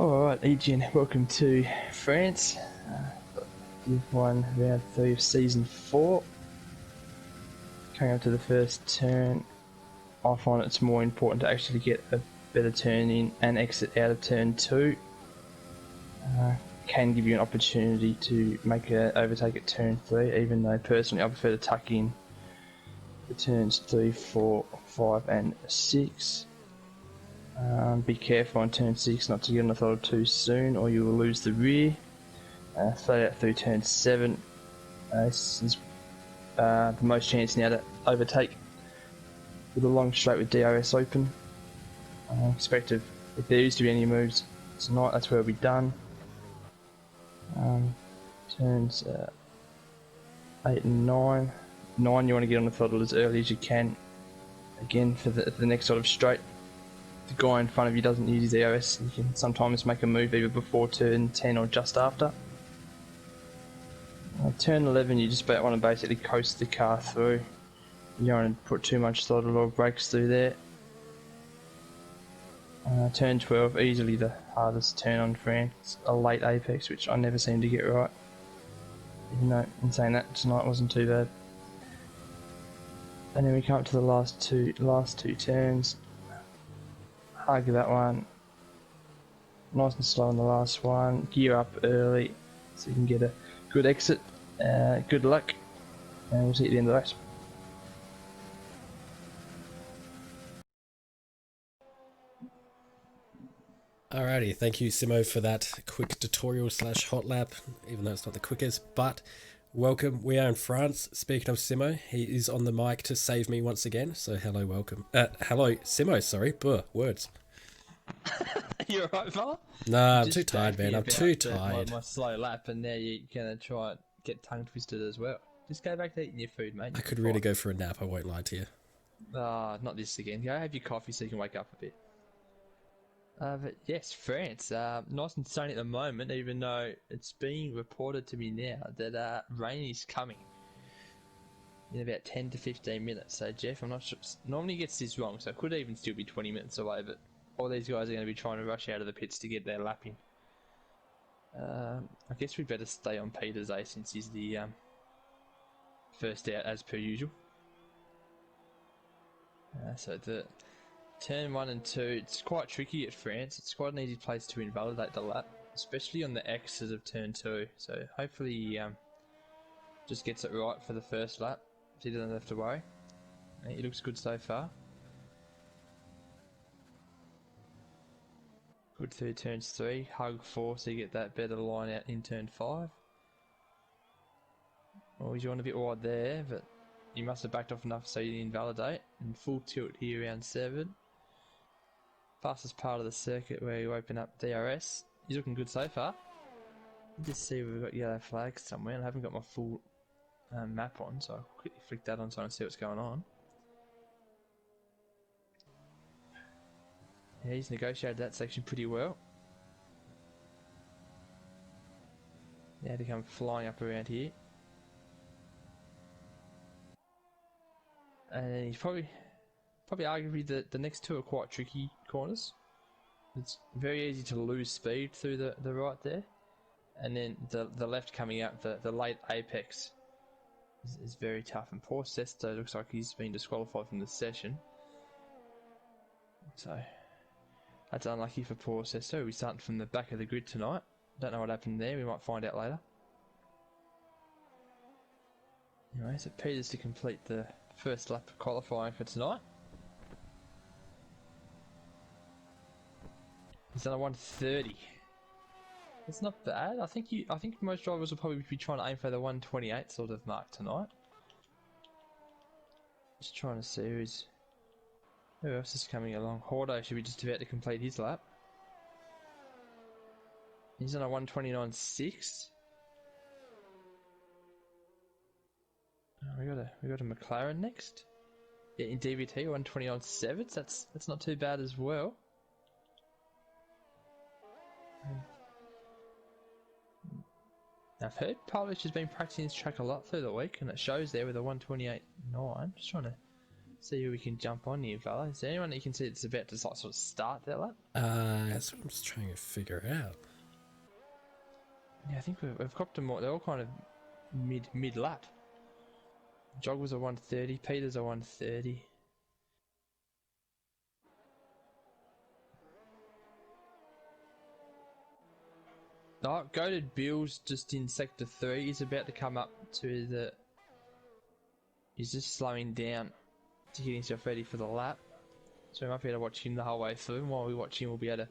Alright, EGN, welcome to France. You've won round 3 of season 4. Coming up to the first turn, I find it's more important to actually get a better turn in and exit out of turn 2. Can give you an opportunity to make an overtake at turn 3, even though personally I prefer to tuck in the turns 3, 4, 5 and 6. Be careful on turn 6 not to get on the throttle too soon or you will lose the rear. Flat out through turn 7. This is the most chance now to overtake with a long straight with DRS open. Expect if there is to be any moves tonight, that's where we'll be done. Turns 8 and 9. 9 you want to get on the throttle as early as you can. Again for the next sort of straight. If the guy in front of you doesn't use his DRS, you can sometimes make a move either before turn 10 or just after. Turn 11 you just want to basically coast the car through. You don't want to put too much throttle or brakes through there. Turn 12, easily the hardest turn on France, a late apex which I never seem to get right. Even though in saying that tonight wasn't too bad. And then we come up to the last two turns. Hug that one. Nice and slow on the last one. Gear up early so you can get a good exit. Good luck, and we'll see you at the end of the race. Alrighty, thank you Simo for that quick tutorial slash hot lap, even though it's not the quickest, but welcome. We are in France. Speaking of Simo, he is on the mic to save me once again, so hello, welcome. Hello Simo, sorry, words. You're right, fella? Nah, I'm too tired, man, I'm too tired. My slow lap, and now you're gonna try and get tongue twisted as well. Just go back to eating your food, mate. I could really go for a nap, I won't lie to you. Not this again. Go have your coffee so you can wake up a bit. But yes, France, nice and sunny at the moment, even though it's being reported to me now that rain is coming in about 10 to 15 minutes. So Jeff, I'm not sure, normally gets this wrong, so it could even still be 20 minutes away, but all these guys are going to be trying to rush out of the pits to get their lap in. I guess we better stay on Peter's A since he's the first out as per usual. So the turn 1 and 2, it's quite tricky at France. It's quite an easy place to invalidate the lap, especially on the X's of turn 2. So hopefully he just gets it right for the first lap, so he doesn't have to worry. He looks good so far. Good through turns 3, hug 4 so you get that better line out in turn 5. Well, you want a bit wide there, but you must have backed off enough so you invalidate. And full tilt here around 7. Fastest part of the circuit where you open up DRS. He's looking good so far. Just see we've got yellow flags somewhere, and I haven't got my full map on, so I'll quickly flick that on so I can see what's going on. Yeah, he's negotiated that section pretty well. Now to come flying up around here. And he's probably arguably the next two are quite tricky corners. It's very easy to lose speed through the right there. And then the left coming out, the late apex is very tough. And poor Sesto looks like he's been disqualified from the session. So that's unlucky for poor Sesto. We're starting from the back of the grid tonight. Don't know what happened there, we might find out later. Anyway, so Peter's to complete the first lap of qualifying for tonight. He's done a 1:30. That's not bad. I think most drivers will probably be trying to aim for the 1:28 sort of mark tonight. Just trying to see who else is coming along. Hordo should be just about to complete his lap. He's on a 1:29.6. We got a McLaren next. Yeah, in DVT 1:29.7. That's not too bad as well. I've heard Polish has been practicing this track a lot through the week, and it shows there with a 1:28.9. Just trying to See who we can jump on here, fella. Is there anyone that you can see that's about to sort of start that lap? That's what I'm just trying to figure out. Yeah, I think we've copped them all. They're all kind of mid lap. Joggers are 130, Peters are 130. Oh, Goated Bill's just in sector 3. He's about to come up to the... He's just slowing down to get himself ready for the lap. So we might be able to watch him the whole way through. And while we watch him, we'll be able to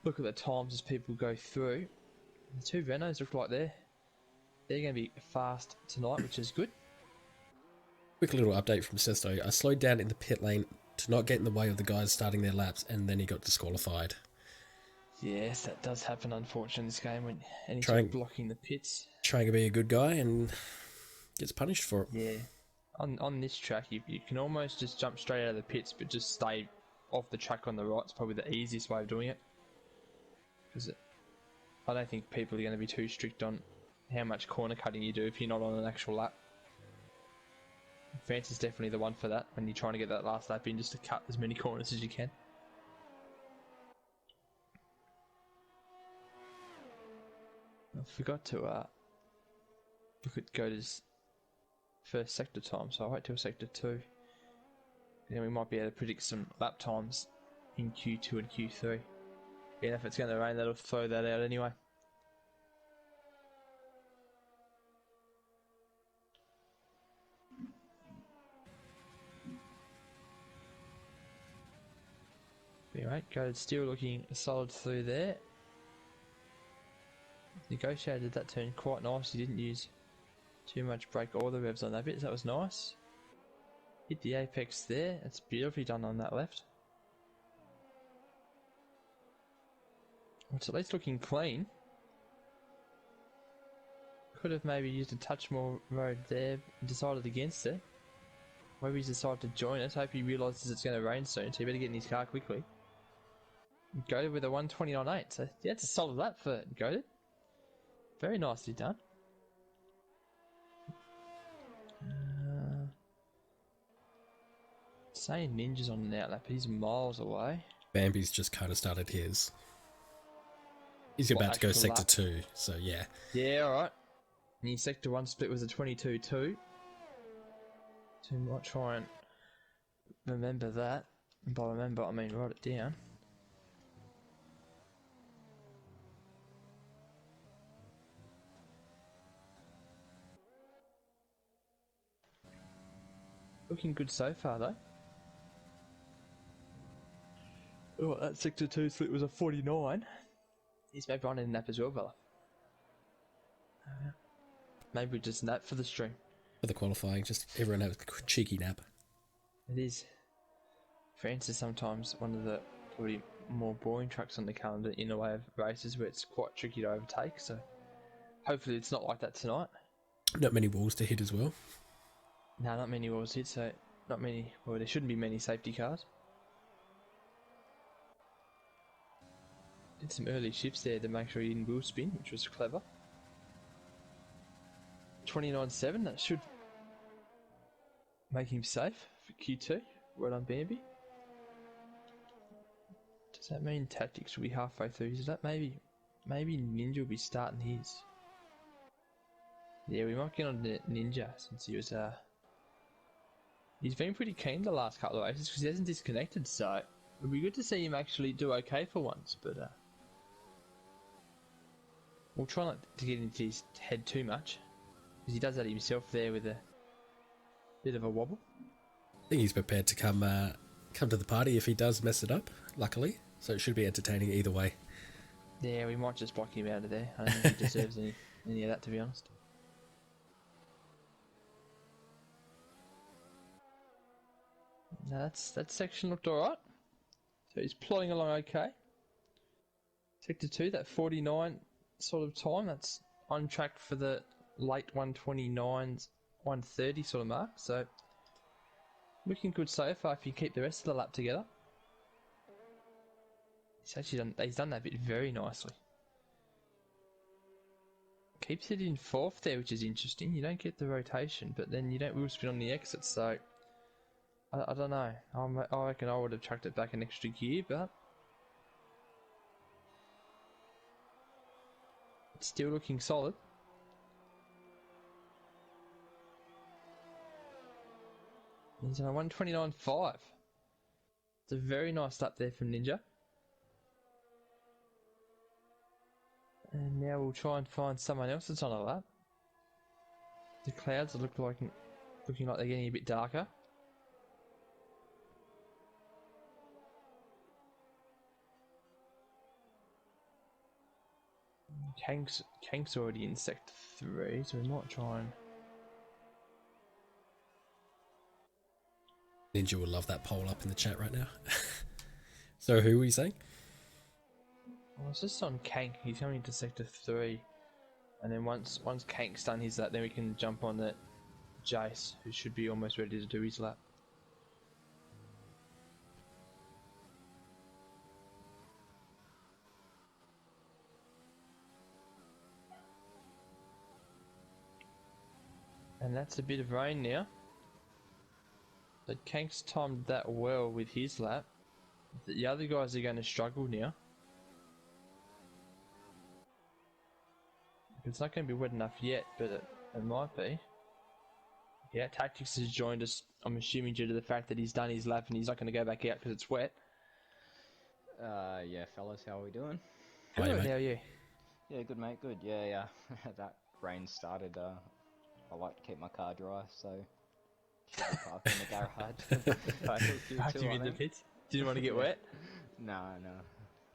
look at the times as people go through. The two Renaults look like they're going to be fast tonight, which is good. Quick little update from Sesto. I slowed down in the pit lane to not get in the way of the guys starting their laps, and then he got disqualified. Yes, that does happen, unfortunately, in this game, and he's blocking the pits. Trying to be a good guy and gets punished for it. Yeah. On this track, you can almost just jump straight out of the pits, but just stay off the track on the right. It's probably the easiest way of doing it. Because I don't think people are going to be too strict on how much corner cutting you do if you're not on an actual lap. France is definitely the one for that, when you're trying to get that last lap in, just to cut as many corners as you can. I forgot to look at Goater's first sector time, so I'll wait till sector 2. Then we might be able to predict some lap times in Q2 and Q3. And if it's going to rain, that'll throw that out anyway. Anyway, Goater's still looking solid through there. Negotiated that turn quite nice. He didn't use too much brake or the revs on that bit, so that was nice. Hit the apex there. It's beautifully done on that left. It's at least looking clean. Could have maybe used a touch more road there and decided against it. Maybe he's decided to join us. Hope he realises it's going to rain soon, so he better get in his car quickly. Goated with a 129.8. So yeah, it's a solid lap for Goated. Very nicely done. Saying Ninja's on an outlap, he's miles away. Bambi's just kind of started his. He's about to go sector 2, so yeah. Yeah, alright. And his sector 1 split was a 22-2. So we might try and remember that. And by remember, I mean write it down. Looking good so far, though. Oh, that sector 2 split was a 49. He's maybe on a nap as well, fella. Maybe we just nap for the stream. For the qualifying, just everyone have a cheeky nap. It is. France is sometimes one of the probably more boring tracks on the calendar in a way of races where it's quite tricky to overtake, so hopefully it's not like that tonight. Not many walls to hit as well. No, not many walls hit, so not many, well, there shouldn't be many safety cars. Did some early shifts there to make sure he didn't wheel spin, which was clever. 29.7, that should make him safe for Q2. Well done, Bambi. Does that mean Tactics will be halfway through his lap? Maybe Ninja will be starting his. Yeah, we might get on to Ninja since he was he's been pretty keen the last couple of races because he hasn't disconnected, so it'd be good to see him actually do okay for once, but we'll try not to get into his head too much because he does that himself there with a bit of a wobble. I think he's prepared to come to the party if he does mess it up, luckily, so it should be entertaining either way. Yeah, we might just block him out of there. I don't think he deserves any of that, to be honest. No, that section looked alright. So he's plodding along okay. Sector 2, that 49 sort of time, that's on track for the late 129s, 130 sort of mark. So looking good so far if you keep the rest of the lap together. He's done that bit very nicely. Keeps it in 4th there, which is interesting. You don't get the rotation, but then you don't wheel spin on the exit, so I don't know. I reckon I would have chucked it back an extra gear, but it's still looking solid. He's on a 129.5. It's a very nice lap there from Ninja. And now we'll try and find someone else that's on a lap. The clouds are looking like they're getting a bit darker. Kank's already in sector 3, so we might try and... Ninja will love that poll up in the chat right now. So who were you saying? Well, it's just on Kank. He's coming into sector 3. And then once Kank's done his lap, then we can jump on the Jace, who should be almost ready to do his lap. And that's a bit of rain now. But Kank's timed that well with his lap. The other guys are going to struggle now. It's not going to be wet enough yet, but it might be. Yeah, Tactics has joined us, I'm assuming due to the fact that he's done his lap and he's not going to go back out because it's wet. Yeah, fellas, how are we doing? How are you, Good, mate? how are you? Yeah, good, mate, good. Yeah. That rain started, I like to keep my car dry, so should be parked in the garage. Parked him in the pits. Didn't want to get wet. No.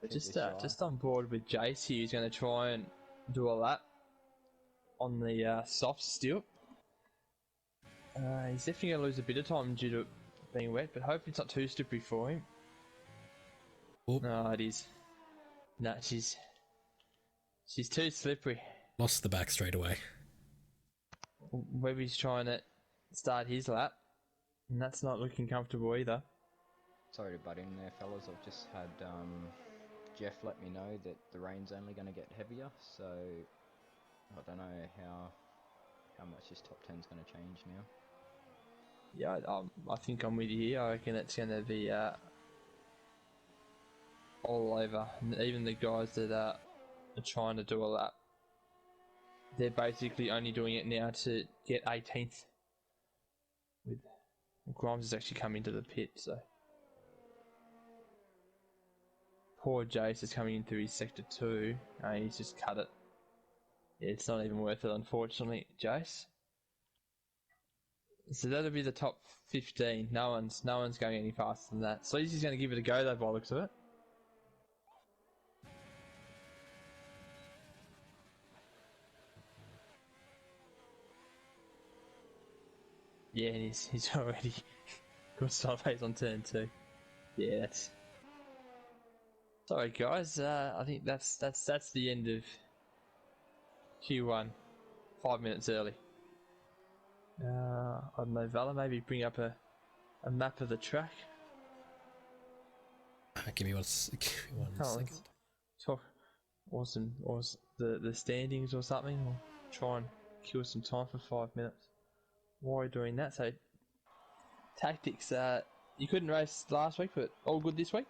Just on board with Jace here, he's going to try and do a lap on the soft still. He's definitely going to lose a bit of time due to it being wet, but hopefully it's not too slippery for him. Oop. No, it is. No, she's too slippery. Lost the back straight away. Webby's trying to start his lap, and that's not looking comfortable either. Sorry to butt in there, fellas. I've just had Jeff let me know that the rain's only going to get heavier, so I don't know how much this top 10's going to change now. Yeah, I think I'm with you here. I reckon it's going to be all over. And even the guys that are trying to do a lap, they're basically only doing it now to get 18th. With Grimes has actually come into the pit, so poor Jace is coming in through his sector 2. He's just cut it. Yeah, it's not even worth it, unfortunately, Jace. So that'll be the top 15. No one's going any faster than that. Sleazy's going to give it a go though, by the looks of it. Yeah, and he's already got sideways on turn 2. Yeah, that's... Sorry guys, I think that's the end of Q1. 5 minutes early. I don't know, Vala, maybe bring up a map of the track. Give me one second. Talk or the standings or something, or try and kill some time for 5 minutes. While we're doing that, so Tactics, you couldn't race last week, but all good this week?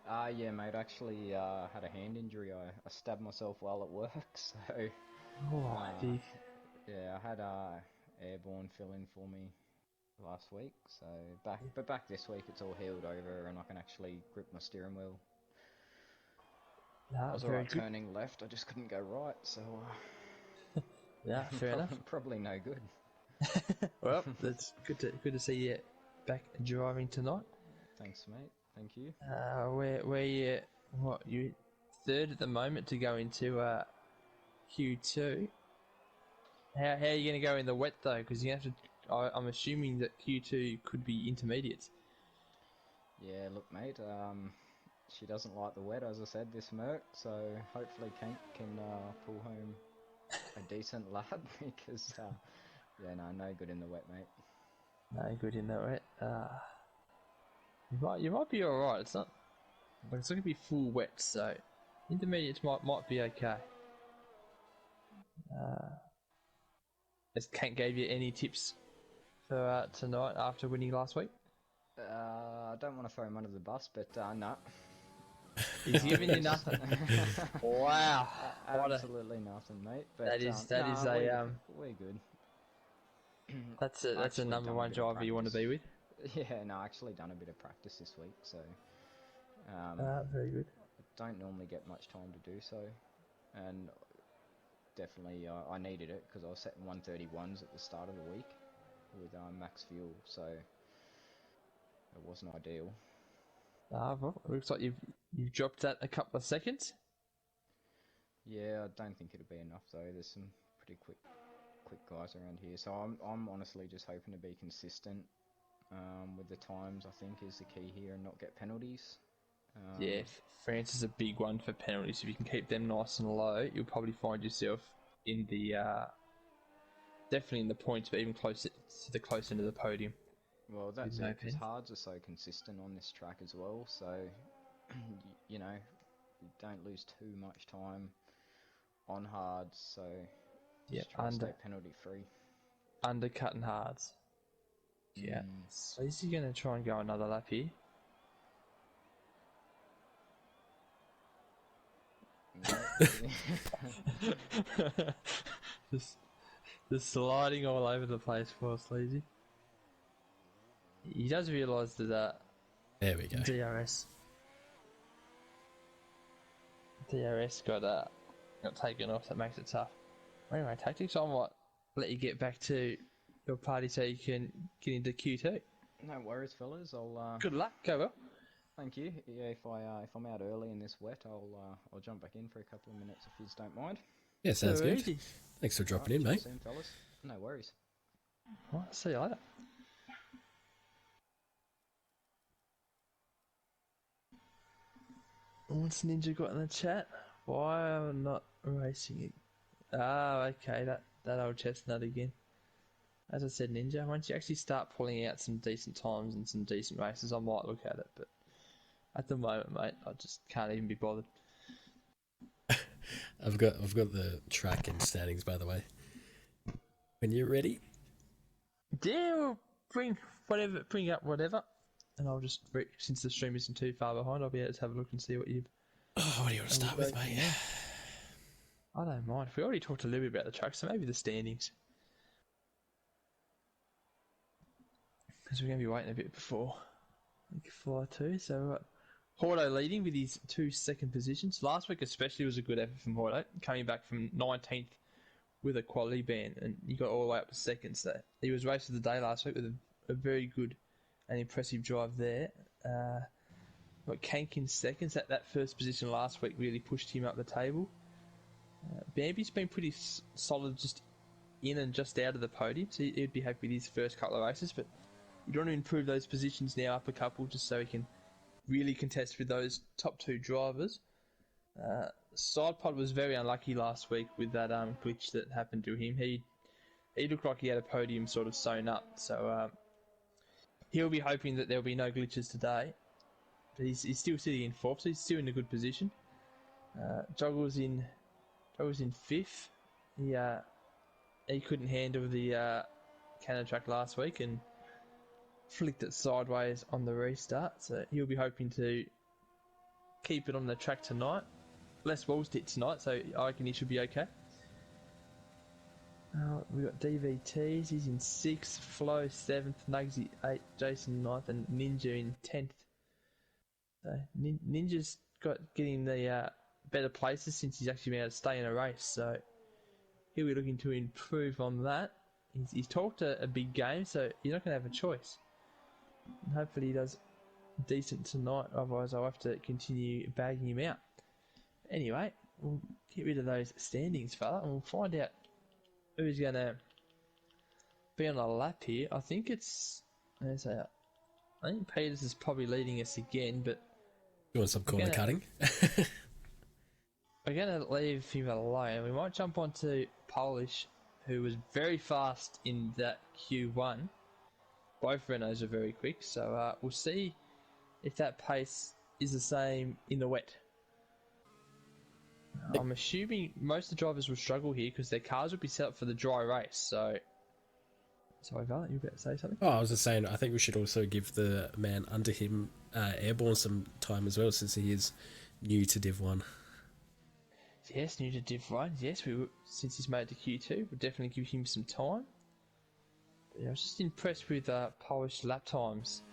Yeah, mate, actually had a hand injury. I stabbed myself while at work, so... Yeah, I had Airborne fill in for me last week, so back this week it's all healed over and I can actually grip my steering wheel. I was alright turning left, I just couldn't go right, so yeah, fair enough. Probably no good. Well, that's good to see you back driving tonight. Thanks, mate. Thank you. Where you third at the moment to go into Q2. How are you going to go in the wet though? Because you have to. I'm assuming that Q2 could be intermediates. Yeah, look, mate. She doesn't like the wet, as I said, this Merc. So hopefully, Kank can pull home a decent lap because yeah, no good in the wet, mate. No good in the wet. You might be all right. It's not going to be full wet, so intermediates might be okay. Has Kank gave you any tips for tonight after winning last week? I don't want to throw him under the bus, but no. He's giving you nothing. Wow. What a, Absolutely nothing, mate. But that is nah, a we're good. that's I a actually number done a one bit of driver you want to practice. be with. Yeah, no, I actually done a bit of practice this week, so Very good. don't normally get much time to do so, and definitely I needed it because I was setting 131s at the start of the week with max fuel, so it wasn't ideal. Well, it looks like you've dropped that a couple of seconds. Yeah, I don't think it'll be enough though. There's some pretty quick guys around here, so I'm honestly just hoping to be consistent with the times. I think is the key here, and not get penalties. Yeah, France is a big one for penalties. If you can keep them nice and low, you'll probably find yourself in the definitely in the points, but even closer to the close end of the podium. Well, that's With no it, because pens. hards are so consistent on this track as well, so you know, you don't lose too much time on hards, so Yep, just try to stay penalty free. undercutting hards. Yeah. So is he going to try and go another lap here? just, just sliding all over the place for Sleazy. He does realise that There we go. DRS got taken off. That makes it tough. Anyway, tactics. I might let you get back to your party so you can get into Q2. No worries, fellas. Good luck. Go well. Thank you. Yeah, if I'm out early in this wet, I'll jump back in for a couple of minutes if you don't mind. Yeah, sounds good. Easy. Thanks for dropping in, Right, mate. soon, fellas. No worries. Well, see you later. What's Ninja got in the chat? Why am I not racing it? Ah, okay, that old chestnut again. As I said, Ninja, once you actually start pulling out some decent times and some decent races, I might look at it, but at the moment, mate, I just can't even be bothered. I've got the track and standings, by the way. When you're ready. Yeah, we'll bring up whatever, and I'll just, since the stream isn't too far behind, I'll be able to have a look and see what you've... Oh, what do you want to start with, mate? I don't mind. We already talked a little bit about the track, so maybe the standings. Because we're going to be waiting a bit before we can fly too. So, Hordo leading with his 2 second positions. Last week especially was a good effort from Hordo, coming back from 19th with a quality ban, and he got all the way up to second. So he was race of the day last week with a very good and impressive drive there. Got Kank in seconds. That first position last week really pushed him up the table. Bambi's been pretty solid just in and just out of the podium, so he'd be happy with his first couple of races, but you want to improve those positions now up a couple just so he can really contest with those top 2 drivers. Sidepod was very unlucky last week with that glitch that happened to him. He looked like he had a podium sort of sewn up, so he'll be hoping that there'll be no glitches today. But he's still sitting in 4th, so he's still in a good position. Joggle's in 5th. He couldn't handle the Canada track last week and flicked it sideways on the restart, so he'll be hoping to keep it on the track tonight. Less walls hit tonight, so I reckon he should be okay. We've got DVTs, he's in 6th, Flo 7th, Nugsy 8th, Jason 9th, and Ninja in 10th. So Ninja's getting the better places since he's actually been able to stay in a race, so he'll be looking to improve on that. He's talked a big game, so you're not going to have a choice. And hopefully he does decent tonight, otherwise I'll have to continue bagging him out. Anyway, we'll get rid of those standings, fella, and we'll find out who's going to be on a lap here. I think I think Peters is probably leading us again, but You want some corner cutting? we're going to leave him alone. We might jump onto Polish, who was very fast in that Q1. Both Renaults are very quick, so we'll see if that pace is the same in the wet. I'm assuming most of the drivers will struggle here because their cars will be set up for the dry race, so Sorry, Val, you were about to say something? Oh, I was just saying, I think we should also give the man under him, Airborne, some time as well, since he is new to Div 1. Yes, new to Div 1. Yes, since he's made it to Q2, we'll definitely give him some time. But yeah, I was just impressed with Polish lap times.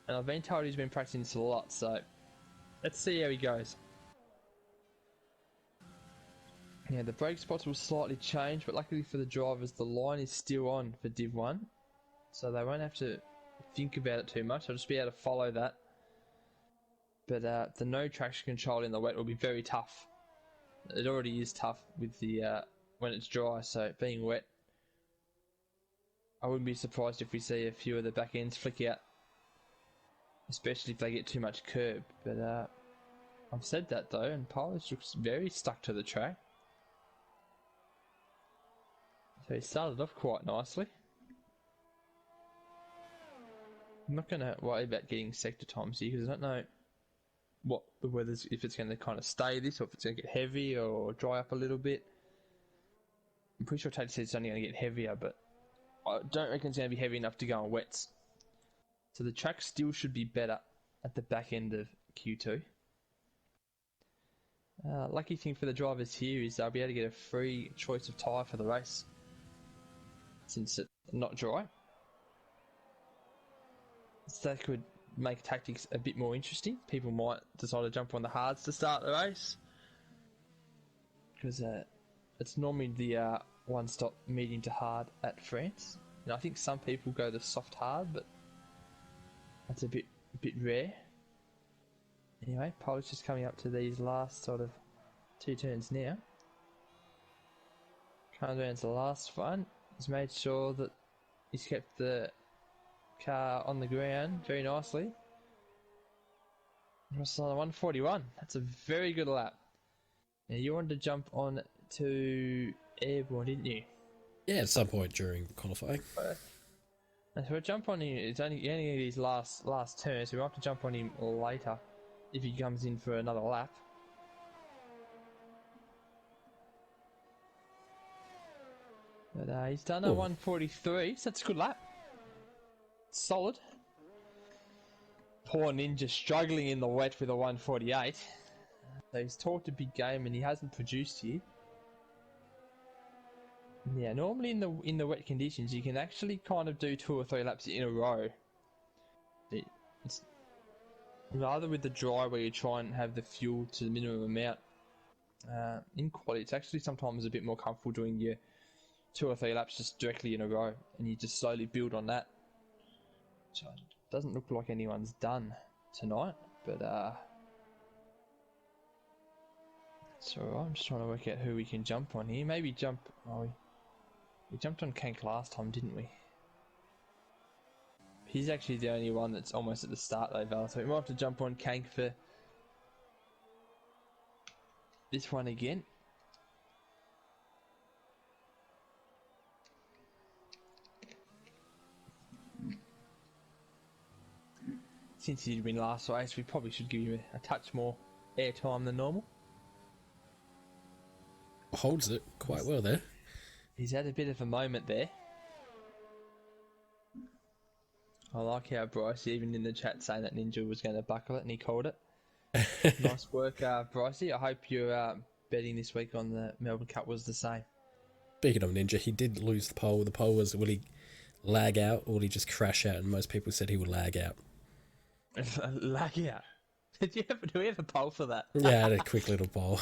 And I've been told he's been practicing this a lot, so let's see how he goes. Yeah, the brake spots will slightly change, but luckily for the drivers, the line is still on for Div 1. So they won't have to think about it too much. They'll just be able to follow that. But the no traction control in the wet will be very tough. It already is tough with the when it's dry, so being wet, I wouldn't be surprised if we see a few of the back ends flick out, especially if they get too much curb. But I've said that though, and Polish looks very stuck to the track. So he started off quite nicely. I'm not going to worry about getting sector times here because I don't know what the weather's, if it's going to kind of stay this or if it's going to get heavy or dry up a little bit. I'm pretty sure Tate said it's only going to get heavier, but I don't reckon it's going to be heavy enough to go on wets. So the track still should be better at the back end of Q2. Lucky thing for the drivers here is they'll be able to get a free choice of tyre for the race since it's not dry. So that could make tactics a bit more interesting. People might decide to jump on the hards to start the race because it's normally the one stop medium to hard at France. And I think some people go the soft hard, but that's a bit rare. Anyway, Polish just coming up to these last sort of 2 turns now. Comes around to the last one. He's made sure that he's kept the car on the ground very nicely. It's on 141. That's a very good lap. Now you wanted to jump on to Airborne, didn't you? Yeah, at some point during qualifying. And so we'll jump on him. It's only his last turn, so we'll have to jump on him later if he comes in for another lap. But he's done a 143, so that's a good lap. Solid. Poor Ninja struggling in the wet with a 148. So he's talked a big game and he hasn't produced here. Yeah, normally in the wet conditions you can actually kind of do 2 or 3 laps in a row. It's rather with the dry where you try and have the fuel to the minimum amount. In quality, it's actually sometimes a bit more comfortable doing your 2 or 3 laps just directly in a row, and you just slowly build on that. So it doesn't look like anyone's done tonight, but so I'm just trying to work out who we can jump on here. Maybe jump. Oh, we jumped on Kank last time, didn't we? He's actually the only one that's almost at the start though, Val. So we might have to jump on Kank for this one again. Since he did win last race, we probably should give him a touch more airtime than normal. Holds it quite well there. He's had a bit of a moment there. I like how Bryce, even in the chat, saying that Ninja was going to buckle it, and he called it. Nice work, Brycey. I hope your betting this week on the Melbourne Cup was the same. Speaking of Ninja, he did lose the pole. The pole was, will he lag out or will he just crash out? And most people said he would lag out. Lag out? Do we have a poll for that? Yeah, I had a quick little poll.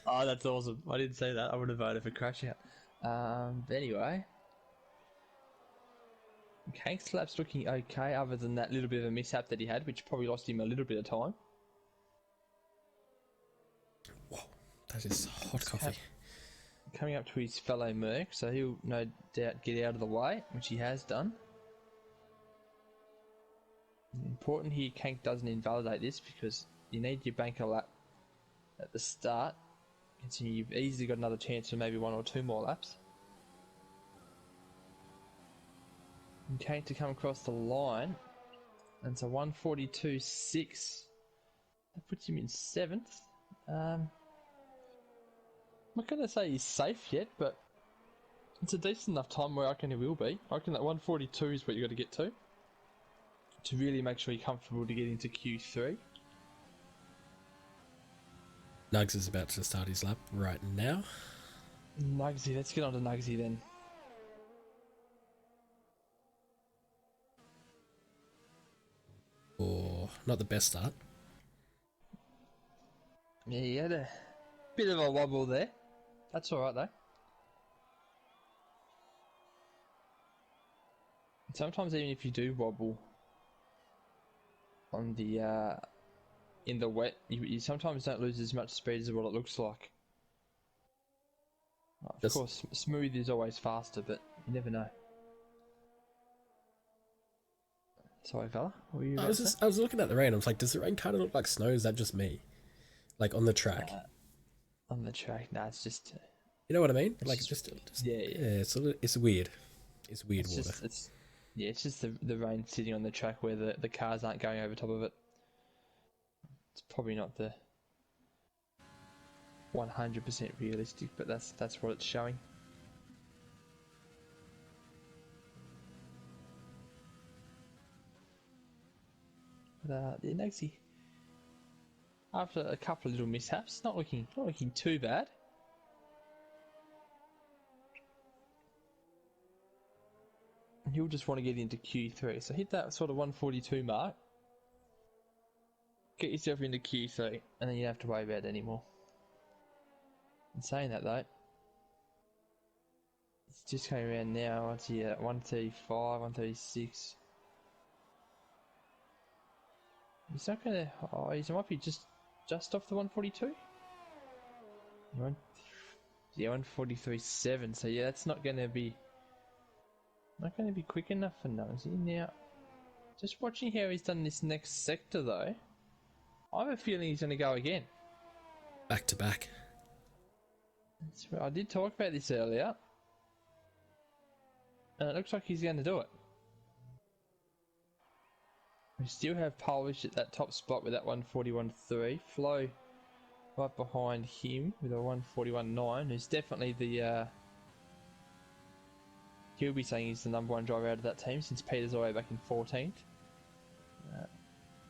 Oh, that's awesome. I didn't say that. I would have voted for crash out. But anyway. Kank's lap's looking okay, other than that little bit of a mishap that he had, which probably lost him a little bit of time. Whoa, that is hot coffee. Coming up to his fellow Merc, so he'll no doubt get out of the way, which he has done. Important here, Kank doesn't invalidate this because you need your banker lap at the start. So you've easily got another chance for maybe 1 or 2 more laps. And Kank to come across the line, and it's a 142.6. That puts him in 7th. I'm not going to say he's safe yet, but It's a decent enough time where I reckon it will be. I reckon that 142 is what you got to get to really make sure you're comfortable to get into Q3. Nugs is about to start his lap right now. Nugsy, let's get on to Nugsy then. Or not the best start. Yeah, he had a bit of a wobble there. That's alright though. Sometimes even if you do wobble on the in the wet, you sometimes don't lose as much speed as what it looks like. Of course, smooth is always faster, but you never know. Sorry, fella. What were you about to say? I was looking at the rain. I was like, does the rain kind of look like snow? Is that just me? Like on the track. On the track, nah, it's just. You know what I mean? Like just yeah, it's weird. It's weird it's water. It's just the rain sitting on the track where the cars aren't going over top of it. It's probably not the 100% realistic, but that's what it's showing. But yeah, Nagsy, after a couple of little mishaps, not looking too bad. He'll just want to get into Q3, so hit that sort of 142 mark. Get yourself into Q3, and then you don't have to worry about it anymore. In saying that though, it's just coming around now. What's he at? 135, 136. He's not gonna. Oh, he might be just off the 142. Yeah, 143.7. So yeah, that's not gonna be quick enough for Nosy. Now, just watching how he's done this next sector though, I have a feeling he's gonna go again. Back to back. I did talk about this earlier, and it looks like he's going to do it. We still have Polish at that top spot with that 141.3. Flo right behind him with a 141.9, who's definitely the... he'll be saying he's the number one driver out of that team since Peter's all the way back in 14th.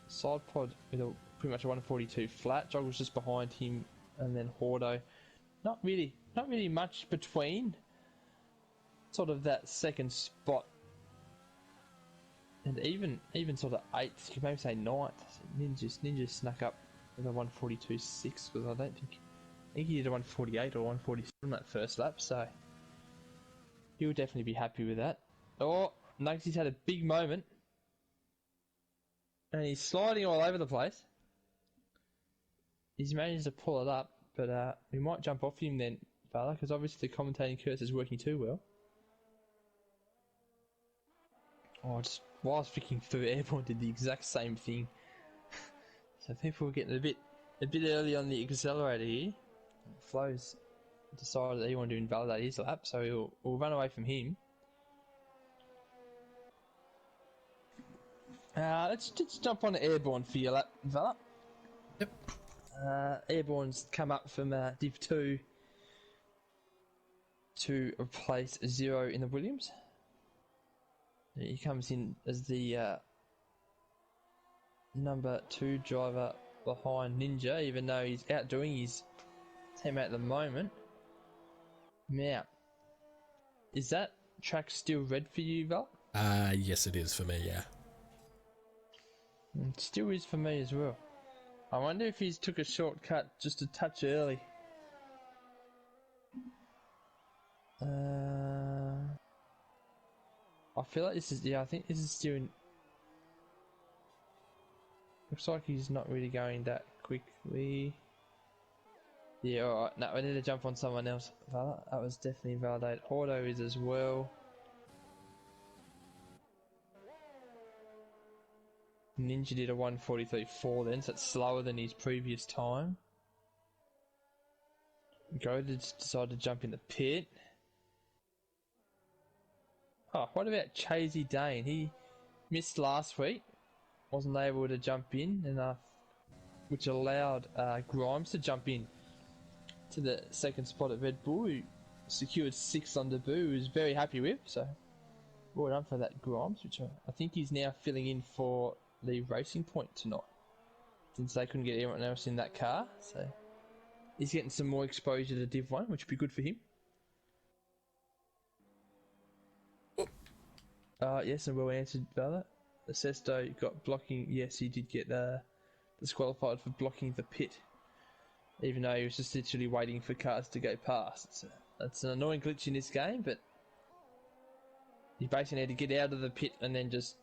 Side pod with a pretty much a 142 flat. Joggle's just behind him, and then Hordo. Not really much between sort of that second spot and even sort of 8th, you could maybe say 9th. Ninja snuck up with a 142.6 because I think he did a 148 or 147 on that first lap, so he'll definitely be happy with that. Oh, Nugsy's had a big moment and he's sliding all over the place. He's managed to pull it up, but we might jump off him then, fella, because obviously the commentating curse is working too well. Oh, just while I was flicking through, Airborne did the exact same thing. So people were getting a bit early on the accelerator here. Flo's decided that he wanted to invalidate his lap, so we'll run away from him. Let's just jump on Airborne for your lap, fella. Yep. Airborne's come up from Div 2 to replace Zero in the Williams. He comes in as the number 2 driver behind Ninja, even though he's outdoing his teammate at the moment. Now, is that track still red for you, Val? Yes it is for me, yeah. It still is for me as well. I wonder if he's took a shortcut just a touch early. I feel like this is, I think this is still in... Looks like he's not really going that quickly. Yeah, alright. No, we need to jump on someone else. That was definitely validated. Auto is as well. Ninja did a 143.4 then, so it's slower than his previous time. Goated decided to jump in the pit. Oh, what about Chasey Dane? He missed last week, wasn't able to jump in, and which allowed Grimes to jump in to the second spot at Red Bull, who secured 6th on debut, who's very happy with. So well done for that, Grimes, which I think he's now filling in for the Racing Point tonight, since they couldn't get anyone else in that car. So he's getting some more exposure to Div 1, which would be good for him. Yes, and well answered, brother. Sesto got blocking. Yes, he did get disqualified for blocking the pit, even though he was just literally waiting for cars to go past. That's an annoying glitch in this game, but you basically need to get out of the pit and then just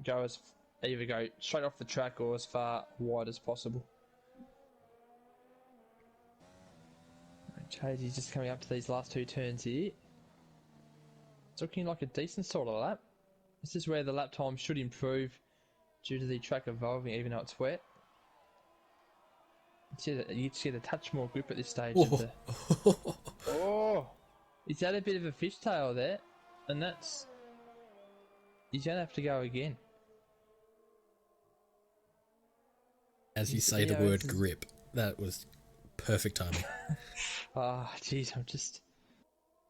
either go straight off the track or as far wide as possible. Chasy's just coming up to these last 2 turns here. It's looking like a decent sort of lap. This is where the lap time should improve due to the track evolving, even though it's wet. You just get a touch more grip at this stage. Oh, he's had a bit of a fishtail there, and that's... He's going to have to go again. As you say the word grip, that was perfect timing. Oh, jeez,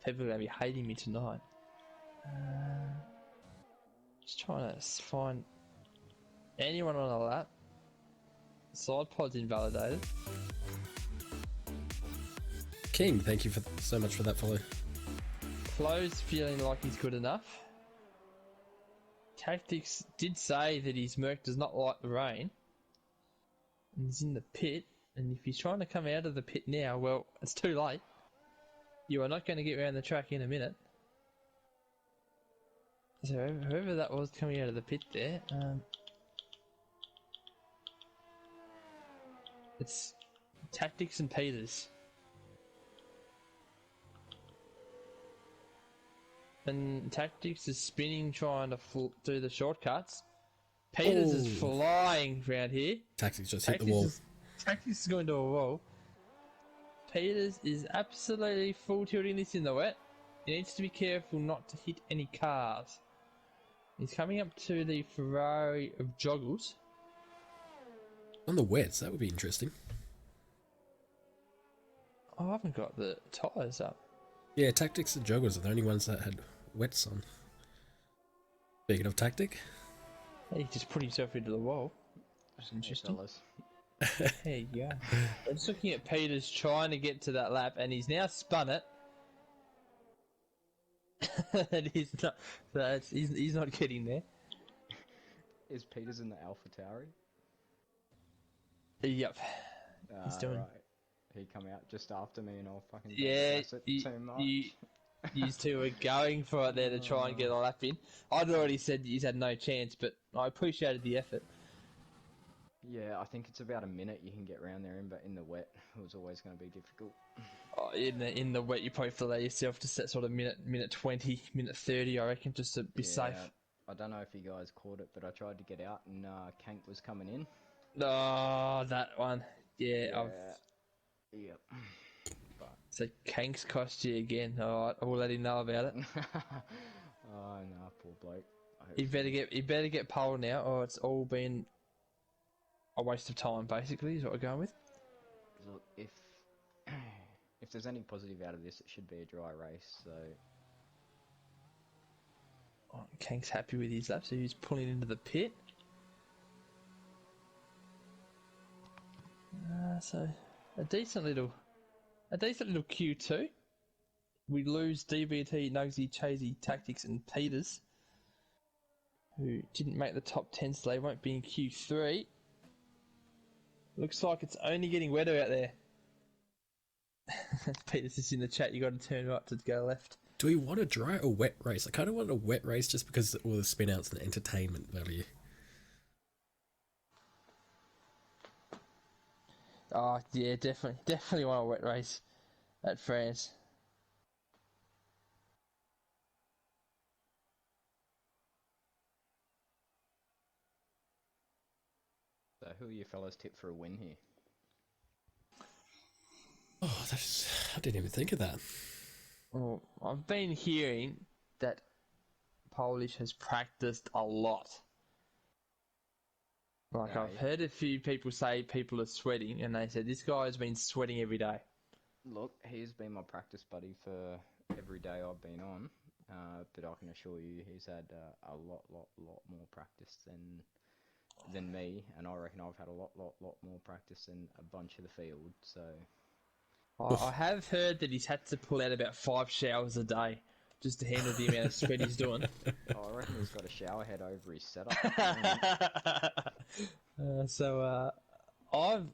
people are going to be hating me tonight. Just trying to find anyone on a lap. Side pod's invalidated. King, thank you so much for that follow. Flo's feeling like he's good enough. Tactics did say that his Merc does not like the rain. And he's in the pit. And if he's trying to come out of the pit now, well, it's too late. You are not going to get around the track in a minute. So whoever that was coming out of the pit there, it's Tactics and Peters. And Tactics is spinning, trying to do the shortcuts. Peters is flying around here. Tactics just hit the wall. Tactics is going to a wall. Peters is absolutely full tilting this in the wet. He needs to be careful not to hit any cars. He's coming up to the Ferrari of Joggles. On the wets, that would be interesting. Oh, I haven't got the tyres up. Yeah, Tactics and Joggles are the only ones that had wets on. Speaking of Tactic. He just put himself into the wall. That's interesting. There you go. I'm just looking at Peters trying to get to that lap, and he's now spun it. And he's not getting there. Is Peters in the Alpha Tauri? Yep. He's doing. Right. He come out just after me, and I'll fucking too much. You two were going for it there to try and get a lap in. I'd already said he's had no chance, but I appreciated the effort. Yeah, I think it's about a minute you can get round there in, but in the wet, it was always going to be difficult. Oh, in the wet, you probably have to allow yourself to set sort of minute 20, minute 30, I reckon, just to be safe. I don't know if you guys caught it, but I tried to get out, and Kank was coming in. Oh, that one. Yeah. Yep. So Kank's cost you again. Alright, I will let him know about it. Oh no, poor bloke. He better get pole now, or it's all been a waste of time. Basically, is what we're going with. Look, if there's any positive out of this, it should be a dry race. So, Kank's happy with his lap, so he's pulling into the pit. So a decent little Q2. We lose DBT, Nugsy, Chasey, Tactics, and Peters, who didn't make the top 10, so they won't be in Q3. Looks like it's only getting wetter out there. Peters is in the chat. You got to turn right to go left. Do we want a dry or wet race? I kind of want a wet race just because of all the spin outs and the entertainment value. Oh yeah, definitely want a wet race at France. So who are your fellas tip for a win here? Oh, I didn't even think of that. Well, I've been hearing that Polish has practiced a lot. Like, I've heard a few people say people are sweating, and they said this guy has been sweating every day. Look, he's been my practice buddy for every day I've been on, but I can assure you he's had a lot more practice than me, and I reckon I've had a lot more practice than a bunch of the field. So I have heard that he's had to pull out about 5 showers a day just to handle the amount of spread he's doing. I reckon he's got a shower head over his setup at the moment.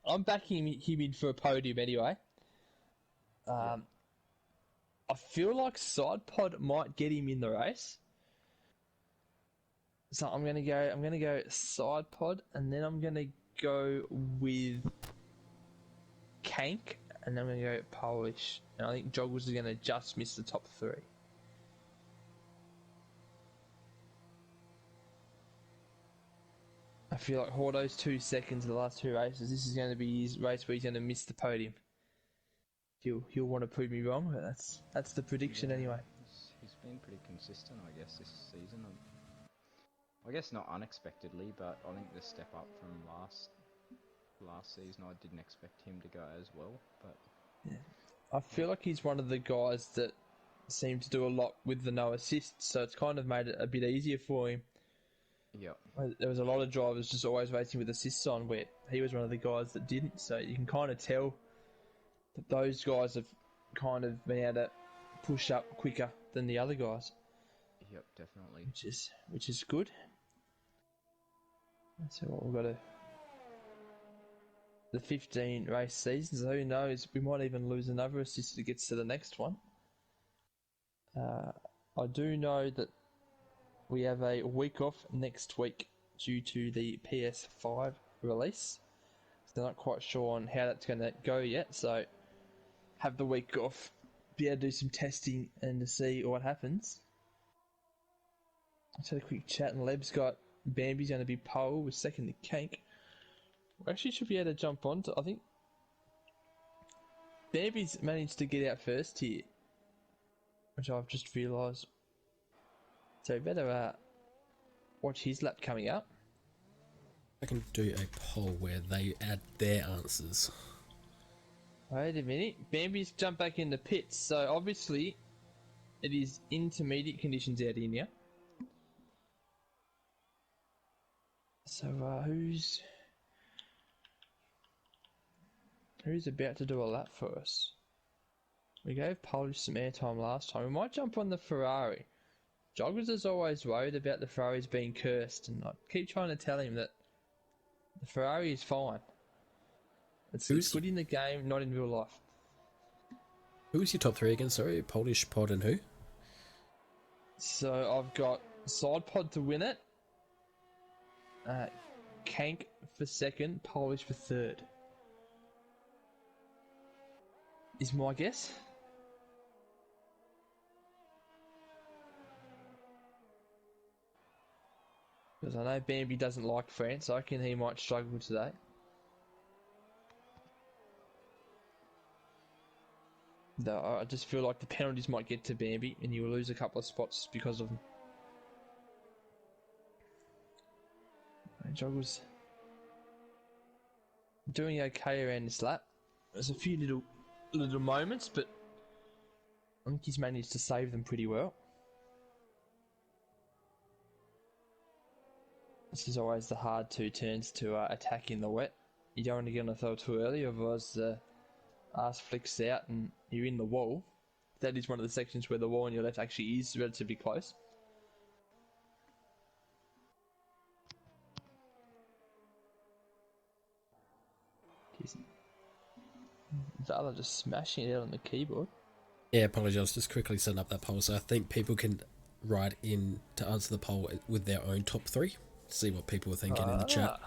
I'm backing him in for a podium anyway. Yep. I feel like side pod might get him in the race. So I'm gonna go side pod, and then I'm gonna go with Kank, and then I'm gonna go Polish. And I think Joggles is gonna just miss the top 3. I feel like Hordo's 2 seconds in the last 2 races. This is going to be his race where he's going to miss the podium. He'll want to prove me wrong, but that's the prediction anyway. He's been pretty consistent, I guess, this season. I guess not unexpectedly, but I think the step up from last season, I didn't expect him to go as well. But yeah. I feel like he's one of the guys that seem to do a lot with the no assists, so it's kind of made it a bit easier for him. Yep. There was a lot of drivers just always racing with assists on, where he was one of the guys that didn't. So you can kind of tell that those guys have kind of been able to push up quicker than the other guys. Yep, definitely. Which is good. So what we've got the 15 race season. So who knows? We might even lose another assist that gets to the next one. I do know that we have a week off next week due to the PS5 release. So they're not quite sure on how that's going to go yet. So have the week off, be able to do some testing and to see what happens. Let's have a quick chat, and Leb's got Bambi's going to be pole with second to Kank. We actually should be able to jump on to, I think Bambi's managed to get out first here, which I've just realised. So we better watch his lap coming up. I can do a poll where they add their answers. Wait a minute. Bambi's jumped back in the pits, so obviously it is intermediate conditions out in here. So who's about to do a lap for us? We gave Polish some airtime last time. We might jump on the Ferrari. Joggers is always worried about the Ferraris being cursed, and I keep trying to tell him that the Ferrari is fine. It's good in the game, not in real life. Who's your top 3 again? Sorry, Polish pod and who? So I've got side pod to win it, Kank for second, Polish for third. Is my guess. Because I know Bambi doesn't like France, so I reckon he might struggle today. Though I just feel like the penalties might get to Bambi, and he will lose a couple of spots because of them. Joggles doing okay around this lap. There's a few little moments, but I think he's managed to save them pretty well. This is always the hard 2 turns to attack in the wet. You don't want to get on the throttle too early, otherwise the arse flicks out and you're in the wall. That is one of the sections where the wall on your left actually is relatively close. Vala just smashing it out on the keyboard. Yeah, apologies. I was just quickly setting up that poll, so I think people can write in to answer the poll with their own top 3. See what people are thinking in the chat.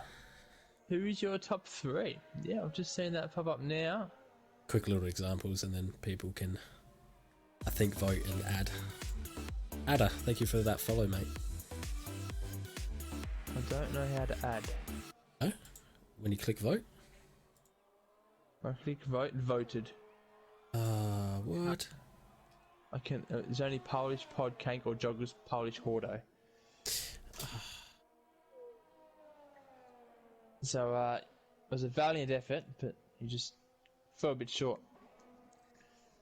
Who is your top 3? Yeah, I've just seen that pop up now. Quick little examples, and then people can, I think, vote and add. Adder, thank you for that follow, mate. I don't know how to add. Oh? When you click vote? I click vote and voted. What? I can. There's only Polish pod, Kank, or Joggers Polish Hordo. So it was a valiant effort, but you just fell a bit short.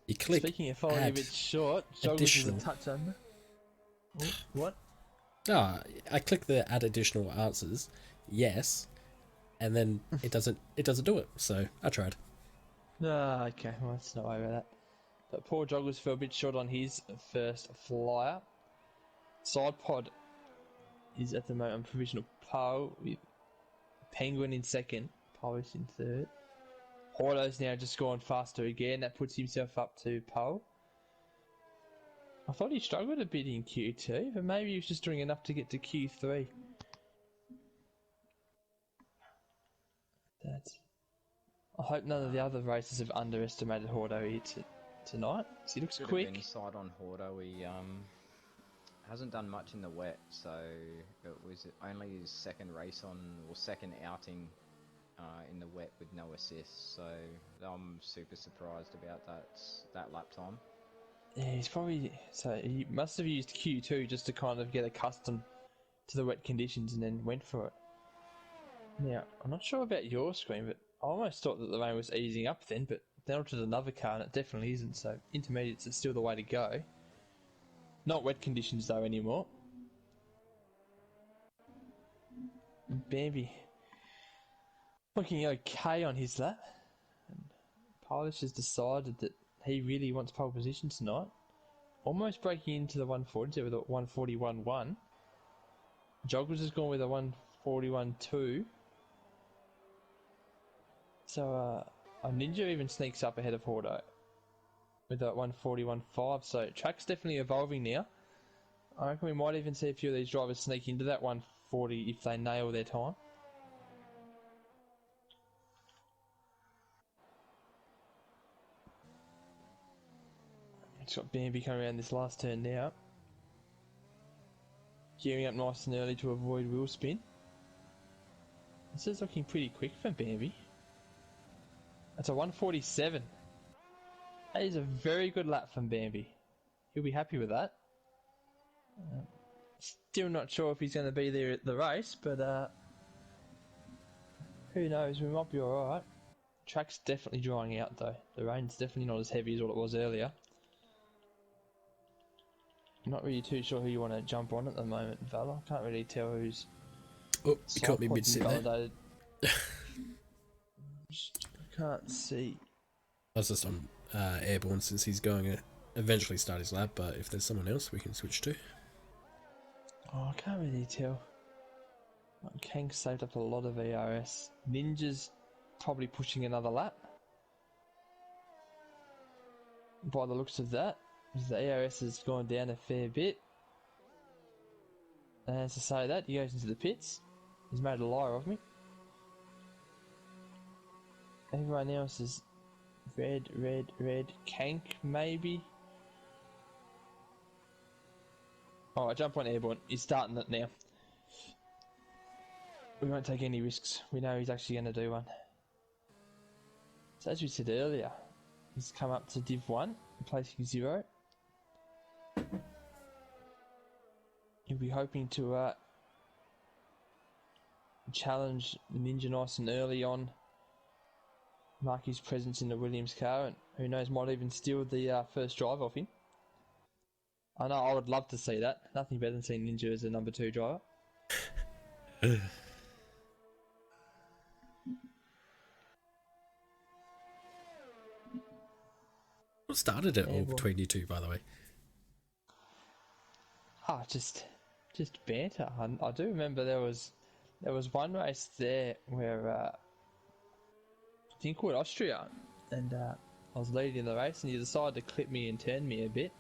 You click Speaking of falling a add bit short, Joggles is a additional. touch under. Oh, what? Ah, I click the add additional answers, yes, and then it doesn't do it. So I tried. Ah, okay, well, let's not worry about that. But poor Joggles fell a bit short on his first flyer. Side pod is at the moment on provisional pole with Penguin in second, Polish in third. Horto's now just gone faster again. That puts himself up to pole. I thought he struggled a bit in Q2, but maybe he was just doing enough to get to Q3. I hope none of the other races have underestimated Horto here tonight. He looks Bit quick. of insight on Horto. He hasn't done much in the wet, so it was only his second race on, or second outing in the wet with no assists. So I'm super surprised about that lap time. Yeah, he must have used Q2 just to kind of get accustomed to the wet conditions and then went for it. Now, I'm not sure about your screen, but I almost thought that the rain was easing up then, but then onto another car and it definitely isn't, so intermediates are still the way to go. Not wet conditions though anymore. Bambi looking okay on his lap. And Polish has decided that he really wants pole position tonight. Almost breaking into the 140s with a 141.1. Joggles has gone with a 141.2. So a Ninja even sneaks up ahead of Horto with that 141.5. So track's definitely evolving now. I reckon we might even see a few of these drivers sneak into that 140 if they nail their time. It's got Bambi coming around this last turn now. Gearing up nice and early to avoid wheel spin. This is looking pretty quick for Bambi. That's a 147. That is a very good lap from Bambi. He'll be happy with that. Still not sure if he's going to be there at the race, but who knows, we might be alright. Track's definitely drying out though. The rain's definitely not as heavy as what it was earlier. I'm not really too sure who you want to jump on at the moment, Val. I can't really tell who's... Oh, you caught me mid-sit there. I can't see. I was just on airborne since he's going to eventually start his lap, but if there's someone else we can switch to. Oh, I can't really tell. Kang saved up a lot of ERS. Ninja's probably pushing another lap. By the looks of that, the ERS has gone down a fair bit. And as I say that, he goes into the pits. He's made a liar of me. Everyone else is red. Kank, maybe? Oh, I jump on airborne. He's starting it now. We won't take any risks. We know he's actually going to do one. So as we said earlier, he's come up to Div 1, placing 0. He'll be hoping to challenge the Ninja nice and early on, mark his presence in the Williams car, and who knows, might even steal the first drive off him. I know, I would love to see that. Nothing better than seeing Ninja as a number 2 driver. What started it all between you two, by the way? Just banter. I do remember there was one race there where I think called Austria, and I was leading the race, and he decided to clip me and turn me a bit,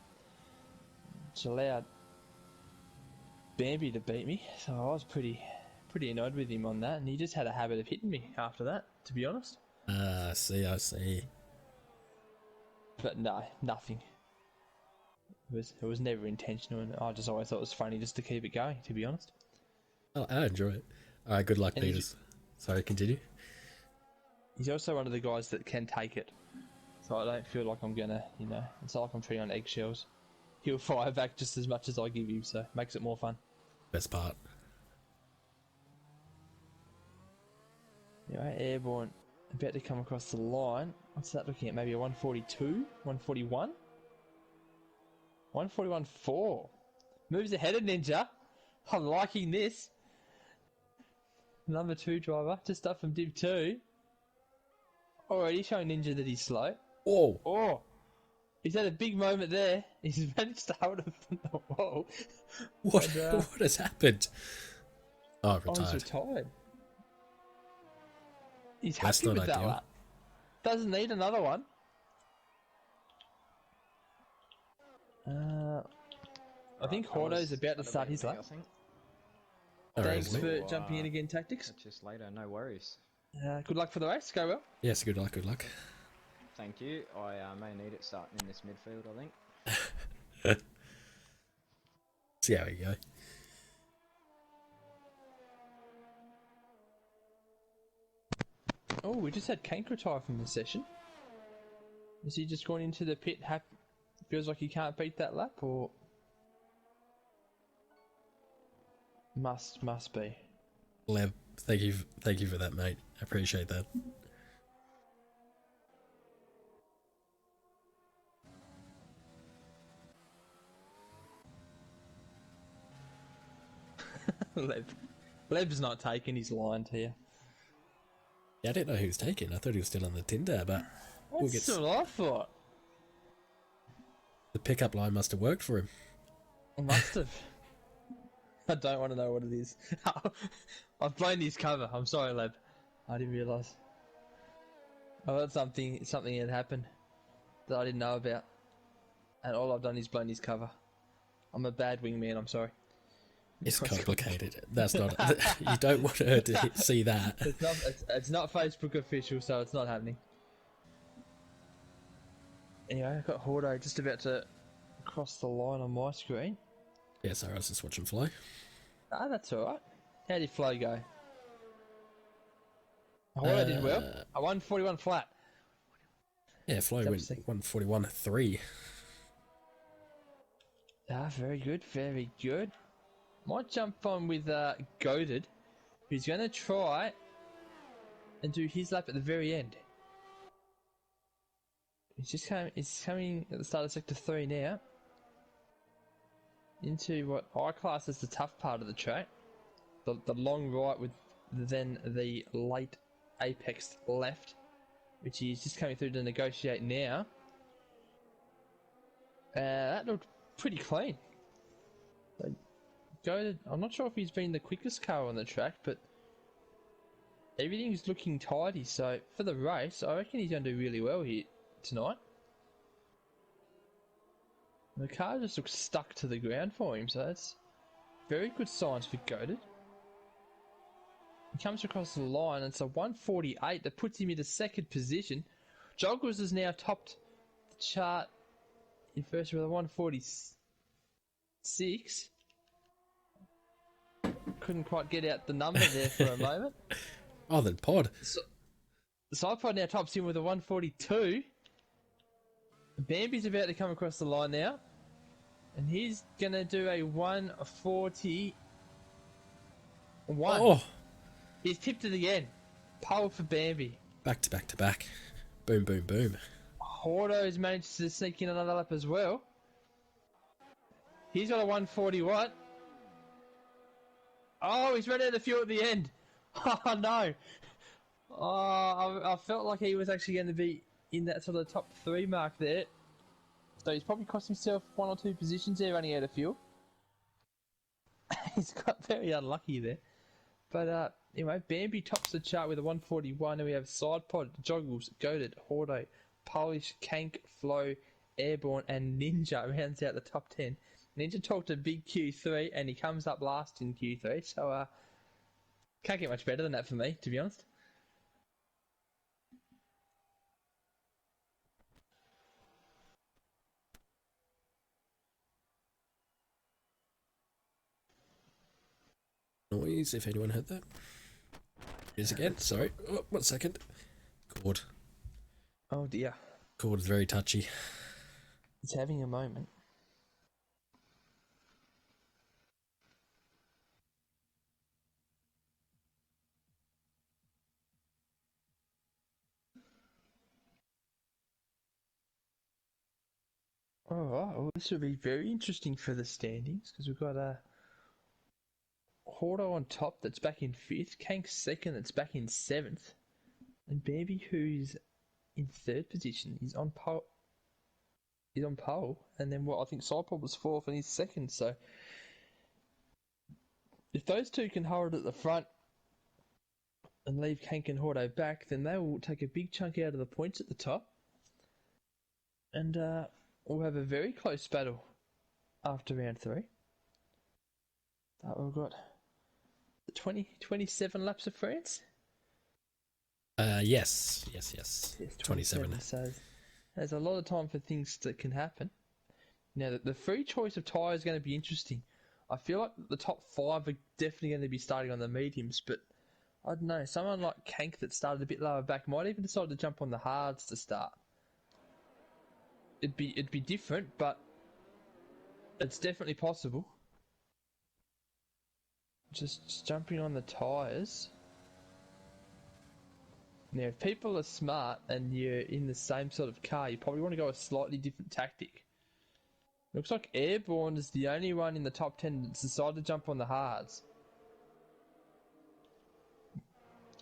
which allowed Bambi to beat me. So I was pretty annoyed with him on that, and he just had a habit of hitting me after that, to be honest. I see. But no, nothing. It was never intentional, and I just always thought it was funny just to keep it going, to be honest. Oh, I enjoy it. Alright, good luck, Peters. Sorry, continue. He's also one of the guys that can take it. So I don't feel like I'm gonna, it's not like I'm treading on eggshells. He'll fire back just as much as I give him, so it makes it more fun. Best part. Anyway, airborne, about to come across the line. What's that looking at? Maybe a 142? 141? 141.4. Moves ahead of Ninja. I'm liking this. Number 2 driver, just up from Div 2. Already showing Ninja that he's slow. Whoa! Oh! He's had a big moment there. He's managed to hold it from the wall. What? And, What has happened? Oh, Oh, he's retired. retired. He's That's happy not with that ideal. lap. Doesn't need another one. I think Hordo's about to start his lap. I think. No worries, Thanks mate. for jumping in again, Tactics. Catch us later, no worries. Good luck for the race. Go well. Yes, good luck, good luck. Thank you. I may need it starting in this midfield, I think. See how we go. Oh, we just had Kank retire from the session. Is he just gone into the pit? Feels like he can't beat that lap, or must be? Leb, thank you for that, mate. I appreciate that. Leb's not taking his line here. Yeah, I didn't know who was taking. I thought he was still on the Tinder, but That's what I thought. the pickup line must have worked for him. Must have. I don't want to know what it is. I've blown his cover. I'm sorry, Leb. I didn't realise. I thought something had happened that I didn't know about, and all I've done is blown his cover. I'm a bad wingman. I'm sorry. It's complicated. That's not. You don't want her to see that. It's not Facebook official, so it's not happening. Anyway, I've got Hordo just about to cross the line on my screen. Yeah, sorry, I was just watching Flo. Ah, that's alright. How did Flo go? Hordo did well. A 141 flat. Yeah, Flo went 141.3. Ah, very good, very good. Might jump on with Goaded, who's going to try and do his lap at the very end. He's coming at the start of Sector 3 now. Into what I class as the tough part of the track. The long right with then the late apex left, which he's just coming through to negotiate now. That looked pretty clean. I'm not sure if he's been the quickest car on the track, but everything's looking tidy. So for the race, I reckon he's going to do really well here tonight. The car just looks stuck to the ground for him, so that's very good signs for Goaded. He comes across the line, and it's a 148 that puts him into second position. Joggles has now topped the chart in first with a 146. Couldn't quite get out the number there for a moment. Oh, then Pod. So iPod now tops him with a 142. Bambi's about to come across the line now. And he's going to do a 141. Oh, He's tipped it again. Pole for Bambi. back to back to back. Boom, boom, boom. Hordo's managed to sneak in another lap as well. He's got a 141. Oh, he's run out of fuel at the end. Oh, no. Oh, I felt like he was actually going to be in that sort of top 3 mark there. So he's probably cost himself 1 or 2 positions there running out of fuel. He's got very unlucky there. But anyway, Bambi tops the chart with a 141, and we have Sidepod, Joggles, Goaded, Hordo, Polish, Kank, Flow, Airborne, and Ninja rounds out the top 10. Ninja talked a big Q3, and he comes up last in Q3, so can't get much better than that for me, to be honest. Noise, if anyone heard that. Here's again, sorry. Oh, 1 second. Cord. Oh dear. Cord is very touchy. It's having a moment. Alright, well, this will be very interesting for the standings because we've got Hordo on top that's back in 5th, Kank second that's back in 7th, and Bambi who's in 3rd position. He's on pole. And then I think Sidepod was 4th and he's 2nd. So if those two can hold at the front and leave Kank and Hordo back, then they will take a big chunk out of the points at the top. And we'll have a very close battle after round 3. We've got the 27 laps of France. Yes. Yes, 27. So there's a lot of time for things that can happen. Now, the free choice of tyre is going to be interesting. I feel like the top 5 are definitely going to be starting on the mediums, but I don't know. Someone like Kank that started a bit lower back might even decide to jump on the hards to start. It'd be different, but it's definitely possible. Just jumping on the tyres. Now, if people are smart and you're in the same sort of car, you probably want to go a slightly different tactic. Looks like Airborne is the only one in the top 10 that's decided to jump on the hards.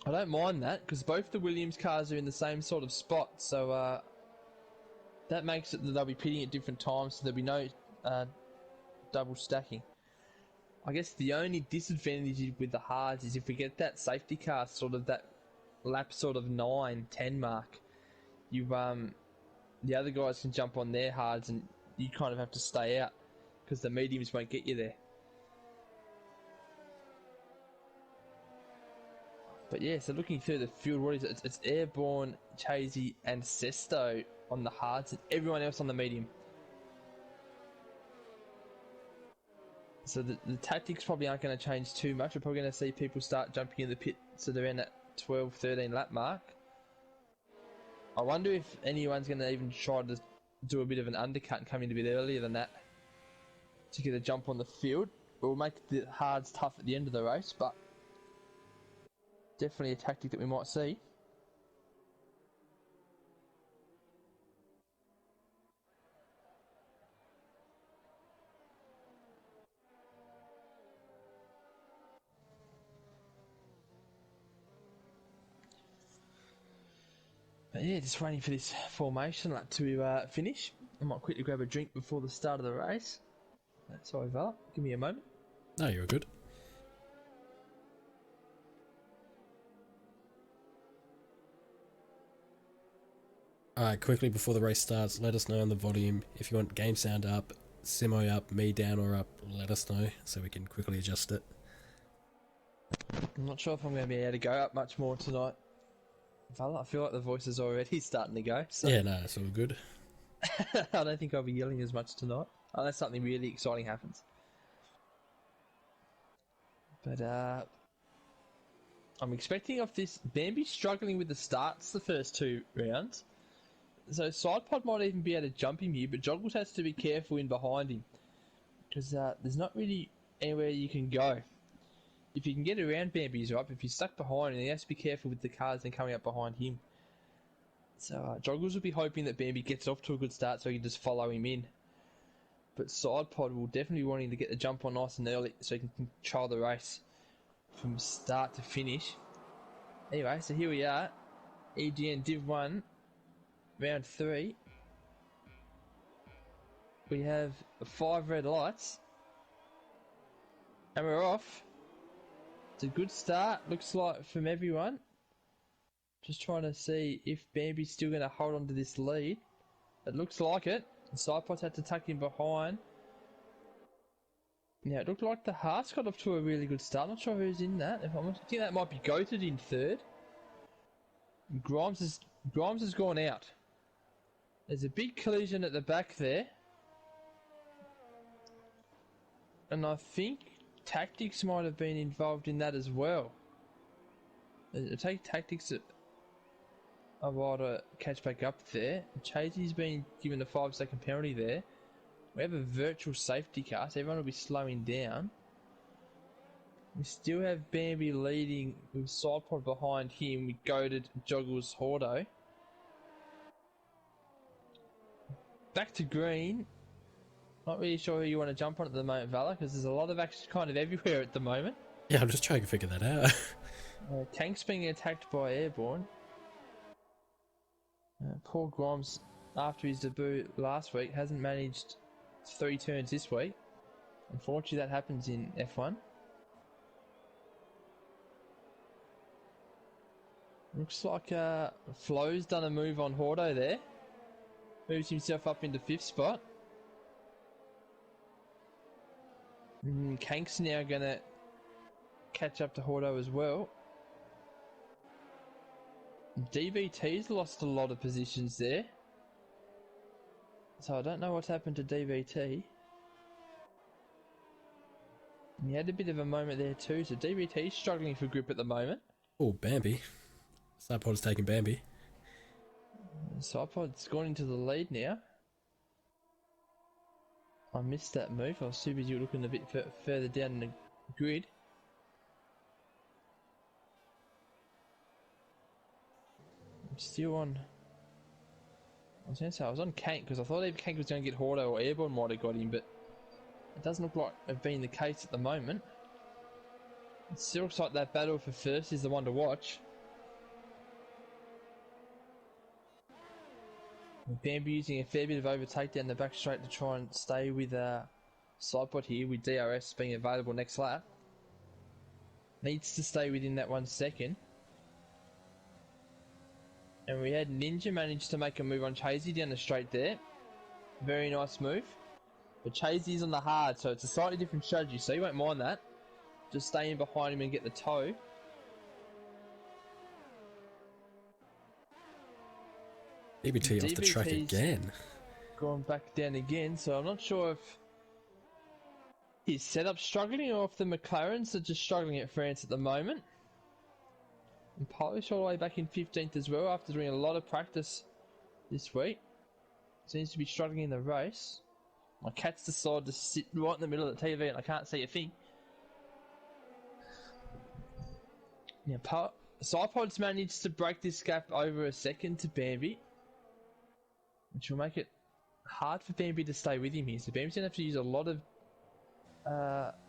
I don't mind that, because both the Williams cars are in the same sort of spot, so that makes it that they'll be pitting at different times, so there'll be no double stacking. I guess the only disadvantage with the hards is if we get that safety car sort of that lap sort of 9-10 mark, you the other guys can jump on their hards and you kind of have to stay out because the mediums won't get you there. But yeah, so looking through the field, what is it? It's Airborne, Chasey, and Sesto on the hards, and everyone else on the medium. So the tactics probably aren't going to change too much. We're probably going to see people start jumping in the pit, so they're in that 12-13 lap mark. I wonder if anyone's going to even try to do a bit of an undercut and come in a bit earlier than that to get a jump on the field. It will make the hards tough at the end of the race, but definitely a tactic that we might see. But yeah, just waiting for this formation lap to finish. I might quickly grab a drink before the start of the race. Sorry, Val, give me a moment. No, you're good. Alright, quickly before the race starts, let us know on the volume. If you want game sound up, Simo up, me down or up, let us know so we can quickly adjust it. I'm not sure if I'm going to be able to go up much more tonight. Val, I feel like the voice is already starting to go. So Yeah, no, it's all good. I don't think I'll be yelling as much tonight, unless something really exciting happens. But I'm expecting of this Bambi struggling with the starts the first 2 rounds. So Sidepod might even be able to jump him here, but Joggles has to be careful in behind him. Because there's not really anywhere you can go. If you can get around Bambi, he's right, but if you're stuck behind him, he has to be careful with the cars and coming up behind him. So Joggles will be hoping that Bambi gets off to a good start so he can just follow him in. But Sidepod will definitely be wanting to get the jump on nice and early so he can control the race from start to finish. Anyway, so here we are. EGN Div 1, round 3. We have 5 red lights. And we're off. It's a good start, looks like, from everyone. Just trying to see if Bambi's still going to hold on to this lead. It looks like it. The Sidepod's had to tuck in behind. Now, it looked like the Haas got off to a really good start. Not sure who's in that. I think that might be Goated in 3rd. Grimes has gone out. There's a big collision at the back there. And I think Tactics might have been involved in that as well. It'll take Tactics a while to catch back up there. Chasey's been given a 5-second penalty there. We have a virtual safety car, so everyone will be slowing down. We still have Bambi leading with Sidepod behind him with Goated, Joggles, Hordo. Back to green. Not really sure who you want to jump on at the moment, Valor, because there's a lot of action kind of everywhere at the moment. Yeah, I'm just trying to figure that out. Tank's being attacked by Airborne. Paul Grimes, after his debut last week, hasn't managed 3 turns this week. Unfortunately, that happens in F1. Looks like Flo's done a move on Hordo there. Moves himself up into 5th spot. Kank's now going to catch up to Hordo as well. DVT's lost a lot of positions there. So I don't know what's happened to DVT. And he had a bit of a moment there too, so DVT's struggling for grip at the moment. Oh, Bambi. Sidepod's taking Bambi. Sidepod's gone into the lead now. I missed that move. I was too busy looking a bit further down in the grid. I'm still on. I was going to say I was on Kank because I thought if Kank was going to get Hordo or Airborne might have got him, but it doesn't look like it being the case at the moment. It still looks like that battle for first is the one to watch. Bambi using a fair bit of overtake down the back straight to try and stay with Sidepod here, with DRS being available next lap. Needs to stay within that 1 second. And we had Ninja manage to make a move on Chasey down the straight there. Very nice move. But Chasey's on the hard, so it's a slightly different strategy, so you won't mind that. Just stay in behind him and get the toe. DBT off the track again. Going back down again, so I'm not sure if his setup's struggling or if the McLarens are just struggling at France at the moment. And Polish all the way back in 15th as well after doing a lot of practice this week. Seems to be struggling in the race. My cat's decided to sit right in the middle of the TV and I can't see a thing. Now, Sidepod's managed to break this gap over a second to Bambi, which will make it hard for Bambi to stay with him here. So Bambi's going to have to use a lot of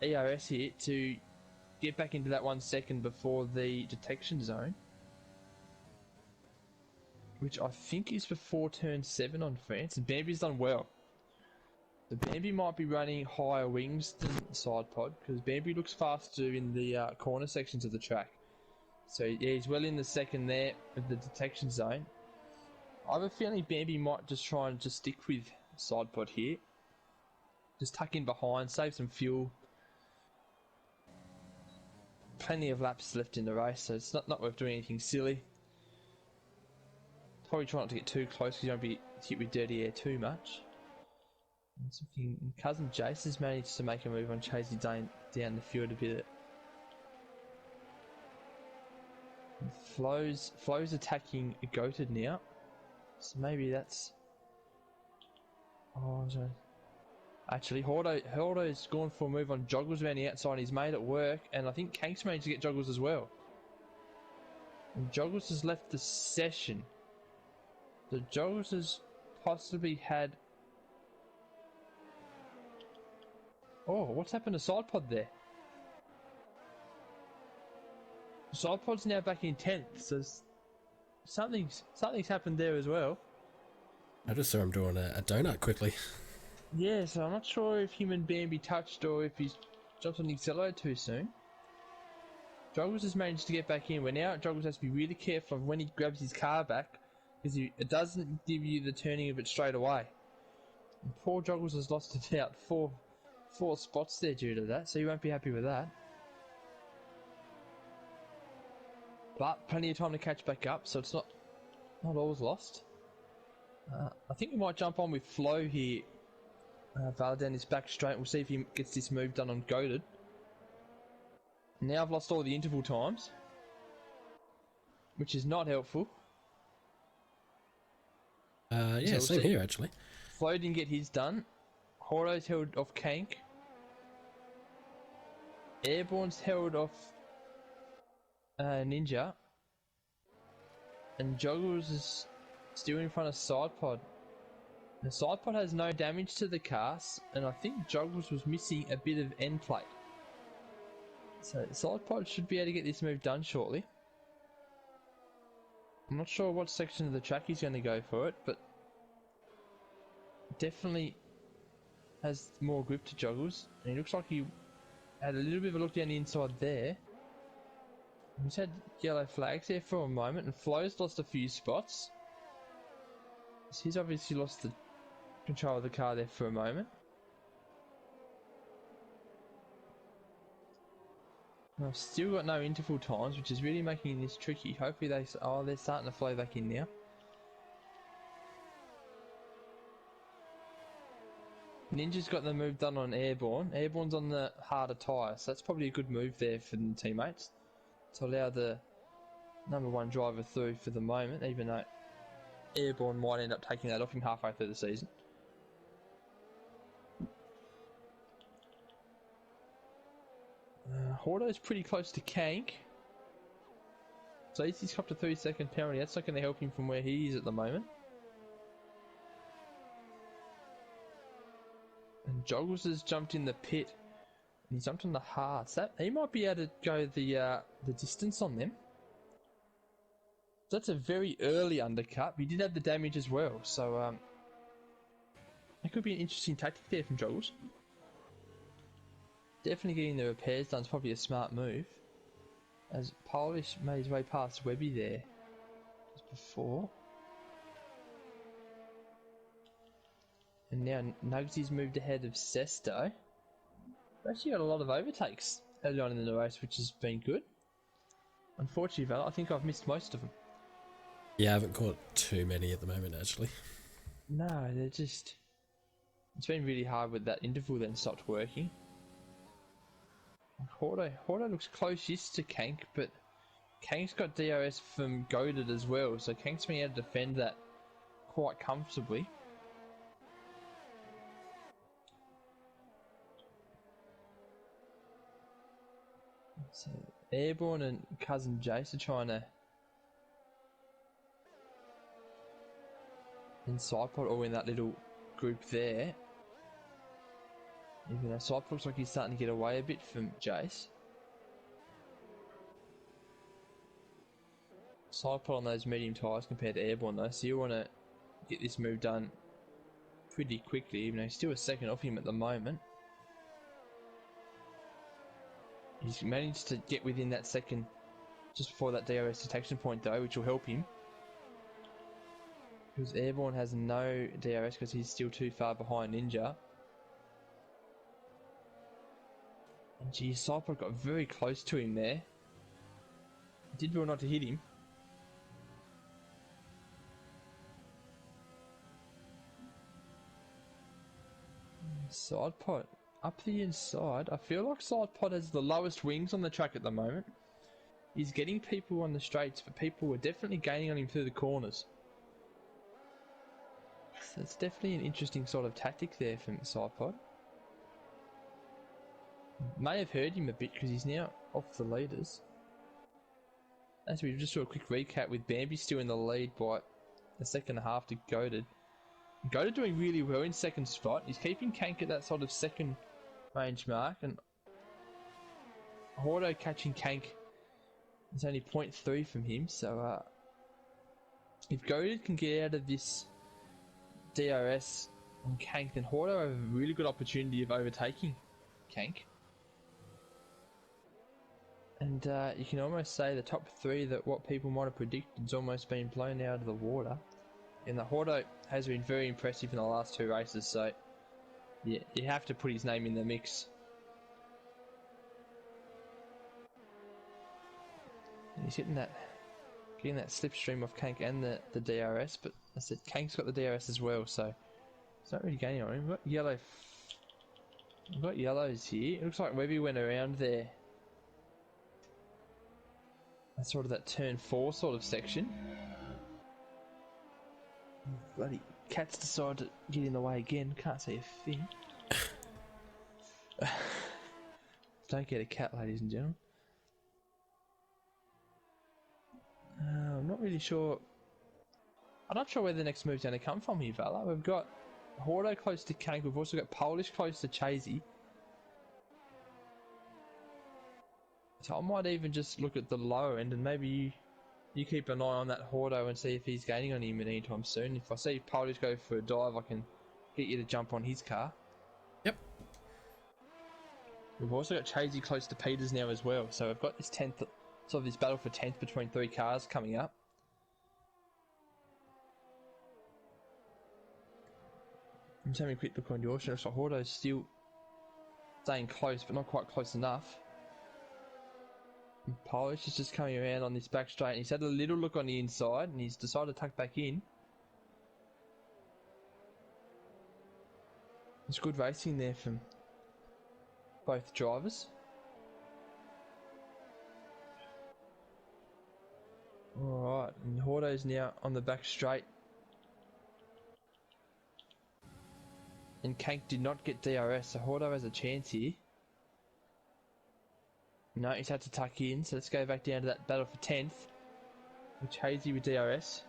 ERS here to get back into that 1 second before the detection zone, which I think is before turn 7 on France, and Bambi's done well. So Bambi might be running higher wings than Sidepod, because Bambi looks faster in the corner sections of the track. So yeah, he's well in the second there of the detection zone. I have a feeling Bambi might just try and just stick with Sidepod here. Just tuck in behind, save some fuel. Plenty of laps left in the race, so it's not worth doing anything silly. Probably try not to get too close because you don't be hit with dirty air too much. Cousin Jace has managed to make a move on Chasey down the field a bit. Flo's attacking Goated now, so maybe that's. Oh, sorry. Actually, Hordo's gone for a move on Joggles around the outside. He's made it work, and I think Kank's managed to get Joggles as well. And Joggles has left the session. So Joggles has possibly had. Oh, what's happened to Sidepod there? Sidepod's now back in 10th, so something's happened there as well. I just saw him doing a donut quickly. Yeah, so I'm not sure if him and Bambi touched or if he's jumped on the accelerator too soon. Joggles has managed to get back in, where now Joggles has to be really careful of when he grabs his car back, because it doesn't give you the turning of it straight away. And poor Joggles has lost about four spots there due to that, so he won't be happy with that. But plenty of time to catch back up, so it's not always lost. I think we might jump on with Flo here. Val down his back straight. We'll see if he gets this move done on Goated. Now I've lost all the interval times, which is not helpful. Yeah, So we'll same see. here actually. Flo didn't get his done. Hordo's held off Kank. Airborne's held off Ninja. And Joggles is still in front of Sidepod. The side pod has no damage to the cars, and I think Joggles was missing a bit of end plate. So the side pod should be able to get this move done shortly. I'm not sure what section of the track he's going to go for it, but definitely has more grip to Joggles, and he looks like he had a little bit of a look down the inside there. He's had yellow flags there for a moment, and Flo's lost a few spots. So he's obviously lost the control of the car there for a moment. And I've still got no interval times, which is really making this tricky. Hopefully they're starting to flow back in now. Ninja's got the move done on Airborne. Airborne's on the harder tyre, so that's probably a good move there for the teammates to allow the number one driver through for the moment, even though Airborne might end up taking that off him halfway through the season. Hordo's pretty close to Kank. So he's copped a 3-second penalty. That's not going to help him from where he is at the moment. And Joggles has jumped in the pit. And he's jumped on the hards. He might be able to go the distance on them. That's a very early undercut. He did have the damage as well. So that could be an interesting tactic there from Joggles. Definitely getting the repairs done is probably a smart move. As Polish made his way past Webby there just before. And now Nugsy's moved ahead of Sesto. We've actually got a lot of overtakes early on in the race, which has been good. Unfortunately, Val, I think I've missed most of them. Yeah, I haven't caught too many at the moment, actually. No, they're just... It's been really hard with that interval then stopped working. Hordo looks close-ish to Kank, but Kank's got DRS from Goaded as well, so Kank's been able to defend that quite comfortably. So Airborne and Cousin Jace are trying to inside pod all in that little group there. Even though Sidepod looks like he's starting to get away a bit from Jace. Sidepod on those medium tyres compared to Airborne though, so you want to get this move done pretty quickly, even though he's still a second off him at the moment. He's managed to get within that second just before that DRS detection point though, which will help him. Because Airborne has no DRS because he's still too far behind Ninja. And geez, Sidepod got very close to him there. Did well not to hit him. Sidepod up the inside. I feel like Sidepod has the lowest wings on the track at the moment. He's getting people on the straights, but people are definitely gaining on him through the corners. So it's definitely an interesting sort of tactic there from Sidepod. May have hurt him a bit because he's now off the leaders. As we just do a quick recap with Bambi still in the lead by a second and a half to Goaded. Goaded doing really well in second spot. He's keeping Kank at that sort of second range mark, and Hordo catching Kank is only 0.3 from him, so if Goaded can get out of this DRS on Kank, then Hordo have a really good opportunity of overtaking Kank. And you can almost say the top three that what people might have predicted has almost been blown out of the water. And the Hordo has been very impressive in the last two races, so yeah, you have to put his name in the mix. And he's getting that slipstream off Kank and the DRS, but I said Kank's got the DRS as well, so it's not really gaining on him. We've got yellows here. It looks like Webby went around there. That's sort of that turn 4 sort of section. Bloody cats decide to get in the way again. Can't see a thing. Don't get a cat, ladies and gentlemen. I'm not really sure. I'm not sure where the next move's going to come from here, Vala. We've got Hordo close to Kank. We've also got Polish close to Chasey. So I might even just look at the lower end and maybe you keep an eye on that Hordo and see if he's gaining on him anytime soon. If I see Polish go for a dive, I can get you to jump on his car. Yep. We've also got Chasey close to Peters now as well. So we've got this 10th, sort of this battle for 10th between 3 cars coming up. I'm just having a quick look on your show. So Hordo's still staying close, but not quite close enough. And Polish is just coming around on this back straight, and he's had a little look on the inside, and he's decided to tuck back in. It's good racing there from both drivers. Alright, and Hordo's now on the back straight. And Kank did not get DRS, so Hordo has a chance here. No, he's had to tuck in, so let's go back down to that battle for 10th. With Chasey with DRS.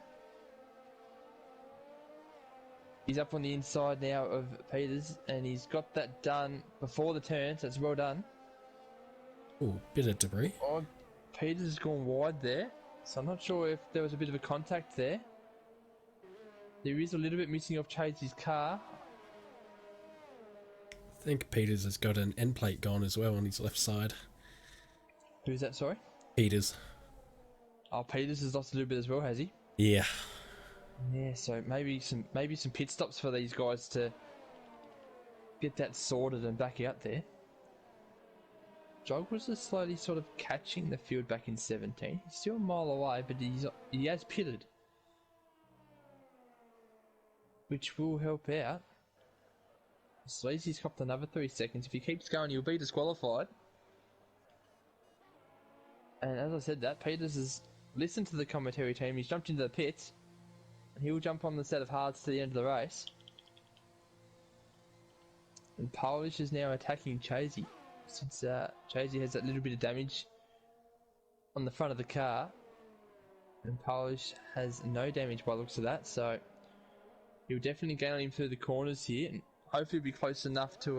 He's up on the inside now of Peters, and he's got that done before the turn, so it's well done. Oh, bit of debris. Oh, Peters has gone wide there, so I'm not sure if there was a bit of a contact there. There is a little bit missing off Chasey's car. I think Peters has got an end plate gone as well on his left side. Who's that, sorry? Peters. Oh, Peters has lost a little bit as well, has he? Yeah. Yeah, so maybe some pit stops for these guys to get that sorted and back out there. Jog was just slowly sort of catching the field back in 17. He's still a mile away, but he has pitted, which will help out. Sleazy's copped another 3 seconds. If he keeps going, he'll be disqualified. And as I said that, Peters has listened to the commentary team. He's jumped into the pits. And he'll jump on the set of hards to the end of the race. And Polish is now attacking Chasey. Since Chasey has that little bit of damage on the front of the car. And Polish has no damage by the looks of that. So he'll definitely gain on him through the corners here. And hopefully be close enough to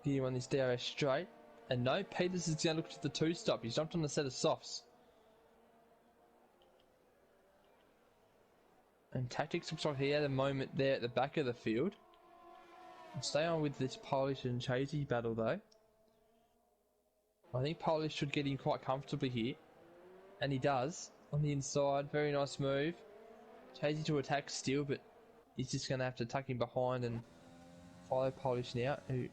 get him on this DRS straight. And no, Peters is going to look to the 2-stop. He's jumped on a set of softs. And Tactics looks like he had a moment there at the back of the field. I'll stay on with this Polish and Chasey battle though. I think Polish should get in quite comfortably here. And he does. On the inside, very nice move. Chasey to attack still, but he's just going to have to tuck him behind and follow Polish now, who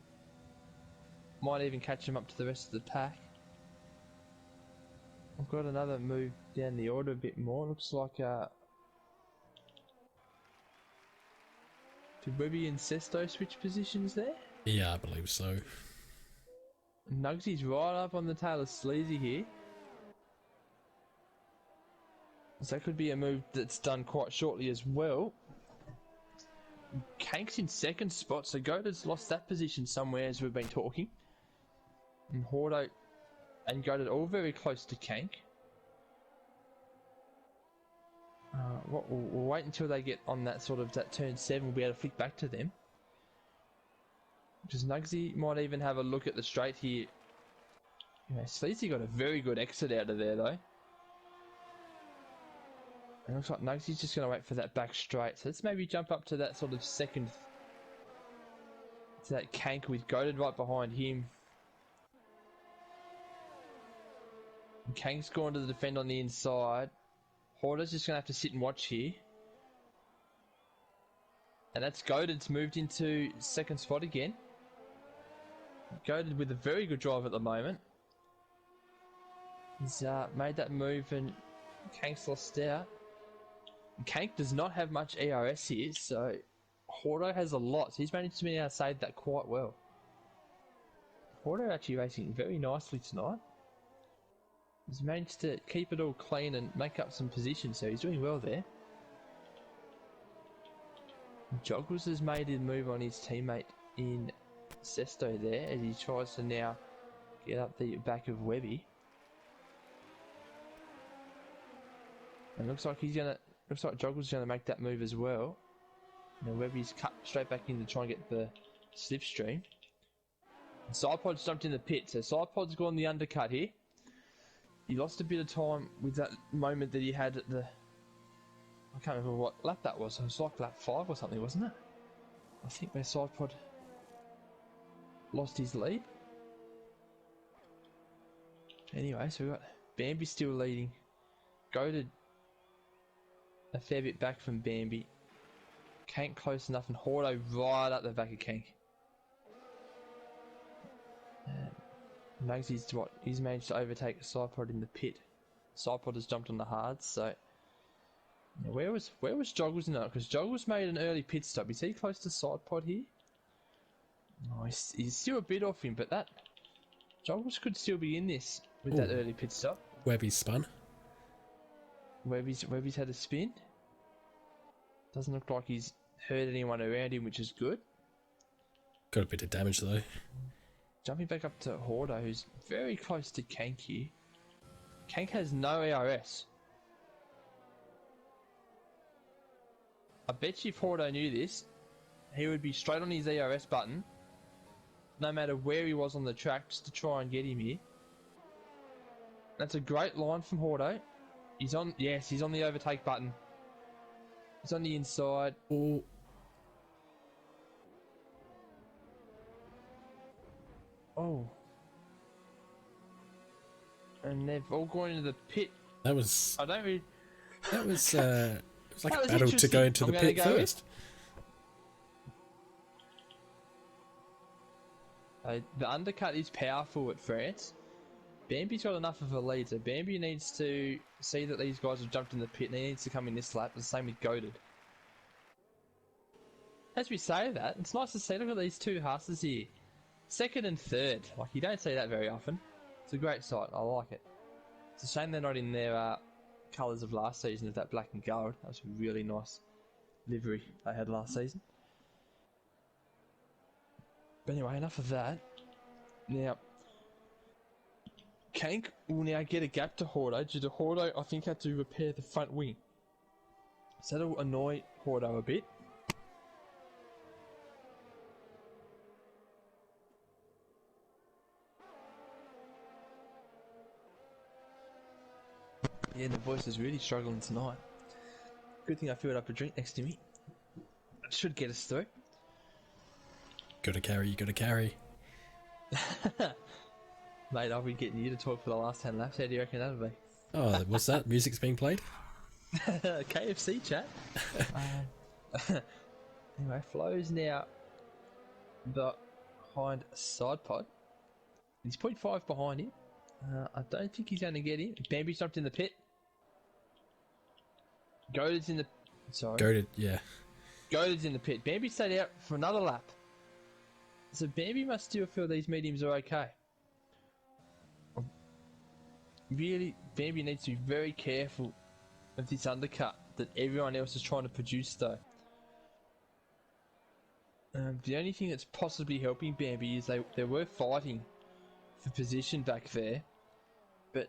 might even catch him up to the rest of the pack. I've got another move down the order a bit more. Looks like did Webby and Sesto switch positions there? Yeah, I believe so. Nugsy's right up on the tail of Sleazy here. So that could be a move that's done quite shortly as well. Kank's in second spot, so Goated lost that position somewhere as we've been talking. And Hordo and Goated all very close to Kank. We'll wait until they get on that sort of that turn 7. We'll be able to flick back to them. Because Nugsy might even have a look at the straight here. Yeah, Sleazy got a very good exit out of there though. And it looks like Nugsy's just going to wait for that back straight. So let's maybe jump up to that sort of second, to that Kank with Goated right behind him. And Kank's going to the defend on the inside. Hordo's just going to have to sit and watch here. And that's Goated's moved into second spot again. Goated with a very good drive at the moment. He's made that move and Kank's lost out. Kank does not have much ERS here, so Hordo has a lot, so he's managed to be able to save that quite well. Hordo actually racing very nicely tonight. He's managed to keep it all clean and make up some positions, so he's doing well there. Joggles has made a move on his teammate in Sesto there as he tries to now get up the back of Webby. And looks like Joggles is gonna make that move as well. Now Webby's cut straight back in to try and get the slipstream. Sidepod's jumped in the pit, so Sidepod's gone the undercut here. He lost a bit of time with that moment that he had at the... I can't remember what lap that was. It was like lap 5 or something, wasn't it? I think where Sidepod lost his lead. Anyway, so we've got Bambi still leading. Goated a fair bit back from Bambi. Kank close enough, and Hordo right up the back of Kank. Mugsy's what? He's managed to overtake Sidepod in the pit. Sidepod has jumped on the hards, so... Yeah, where was Joggles in that? Because Joggles made an early pit stop. Is he close to Sidepod here? Oh, he's still a bit off him, but that... Joggles could still be in this with that early pit stop. Webby's spun. Webby's had a spin. Doesn't look like he's hurt anyone around him, which is good. Got a bit of damage though. Jumping back up to Hordo, who's very close to Kank here. Kank has no ERS. I bet you if Hordo knew this, he would be straight on his ERS button, no matter where he was on the track, just to try and get him here. That's a great line from Hordo. He's on, yes, he's on the overtake button. He's on the inside. Oh. Oh. And they've all gone into the pit. That was... I don't really... That was, it was like That a was battle to go interesting. into the I'm gonna pit go first. The undercut is powerful at France. Bambi's got enough of a lead, so Bambi needs to see that these guys have jumped in the pit and he needs to come in this lap. The same with Goated. As we say that, it's nice to see, look at these two Haas's here. Second and third. Like, you don't see that very often. It's a great sight. I like it. It's a shame they're not in their colours of last season, of that black and gold. That was a really nice livery they had last season. But anyway, enough of that. Now, Kank will now get a gap to Hordo. Due to Hordo, I think, had to repair the front wing. So that'll annoy Hordo a bit. Yeah, the voice is really struggling tonight. Good thing I filled up a drink next to me. It should get us through. Gotta carry, you gotta carry. Mate, I'll be getting you to talk for the last 10 laps. How do you reckon that'll be? Oh, what's that? Music's being played? KFC chat. Anyway, Flo's now behind Sidepod. He's 0.5 behind him. I don't think he's going to get him. Bambi's jumped in the pit. Goated's in the... Sorry. Goated, yeah. Goated's in the pit. Bambi stayed out for another lap. So Bambi must still feel these mediums are okay. Really, Bambi needs to be very careful of this undercut that everyone else is trying to produce though. The only thing that's possibly helping Bambi is they were fighting for position back there, but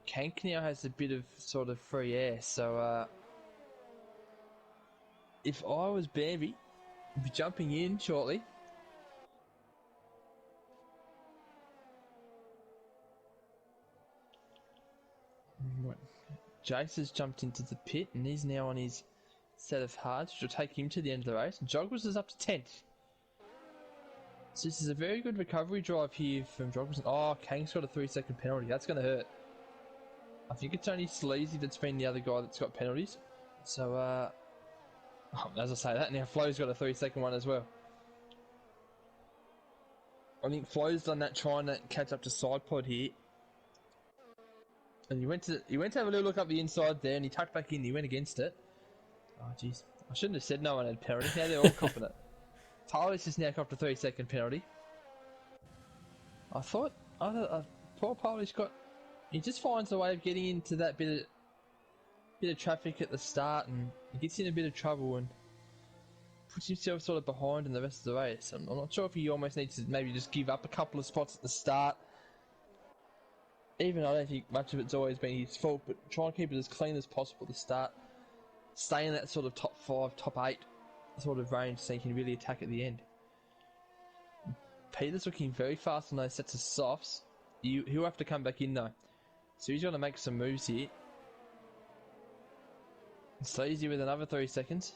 Kank now has a bit of sort of free air, so if I was Bambi, I'd be jumping in shortly. Jace has jumped into the pit and he's now on his set of hards, which will take him to the end of the race. Joggles is up to 10th. So this is a very good recovery drive here from Joggles. Oh, Kank's got a 3-second penalty. That's going to hurt. I think it's only Sleazy that's been the other guy that's got penalties. So, as I say that, now Flo's got a 3-second one as well. I think Flo's done that trying to catch up to Sidepod here. And he went to have a little look up the inside there, and he tucked back in. He went against it. Oh jeez, I shouldn't have said no one had penalty. Now they're all copping it. Tyler's just now copped a 3-second penalty. I thought poor Polish he just finds a way of getting into that bit of traffic at the start, and he gets in a bit of trouble and puts himself sort of behind in the rest of the race. I'm not sure if he almost needs to maybe just give up a couple of spots at the start. Even I don't think much of it's always been his fault, but try and keep it as clean as possible to start. Stay in that sort of top 5, top 8 sort of range so he can really attack at the end. Peter's looking very fast on those sets of softs. He'll have to come back in though. So he's got to make some moves here. Sleazy with another 3 seconds.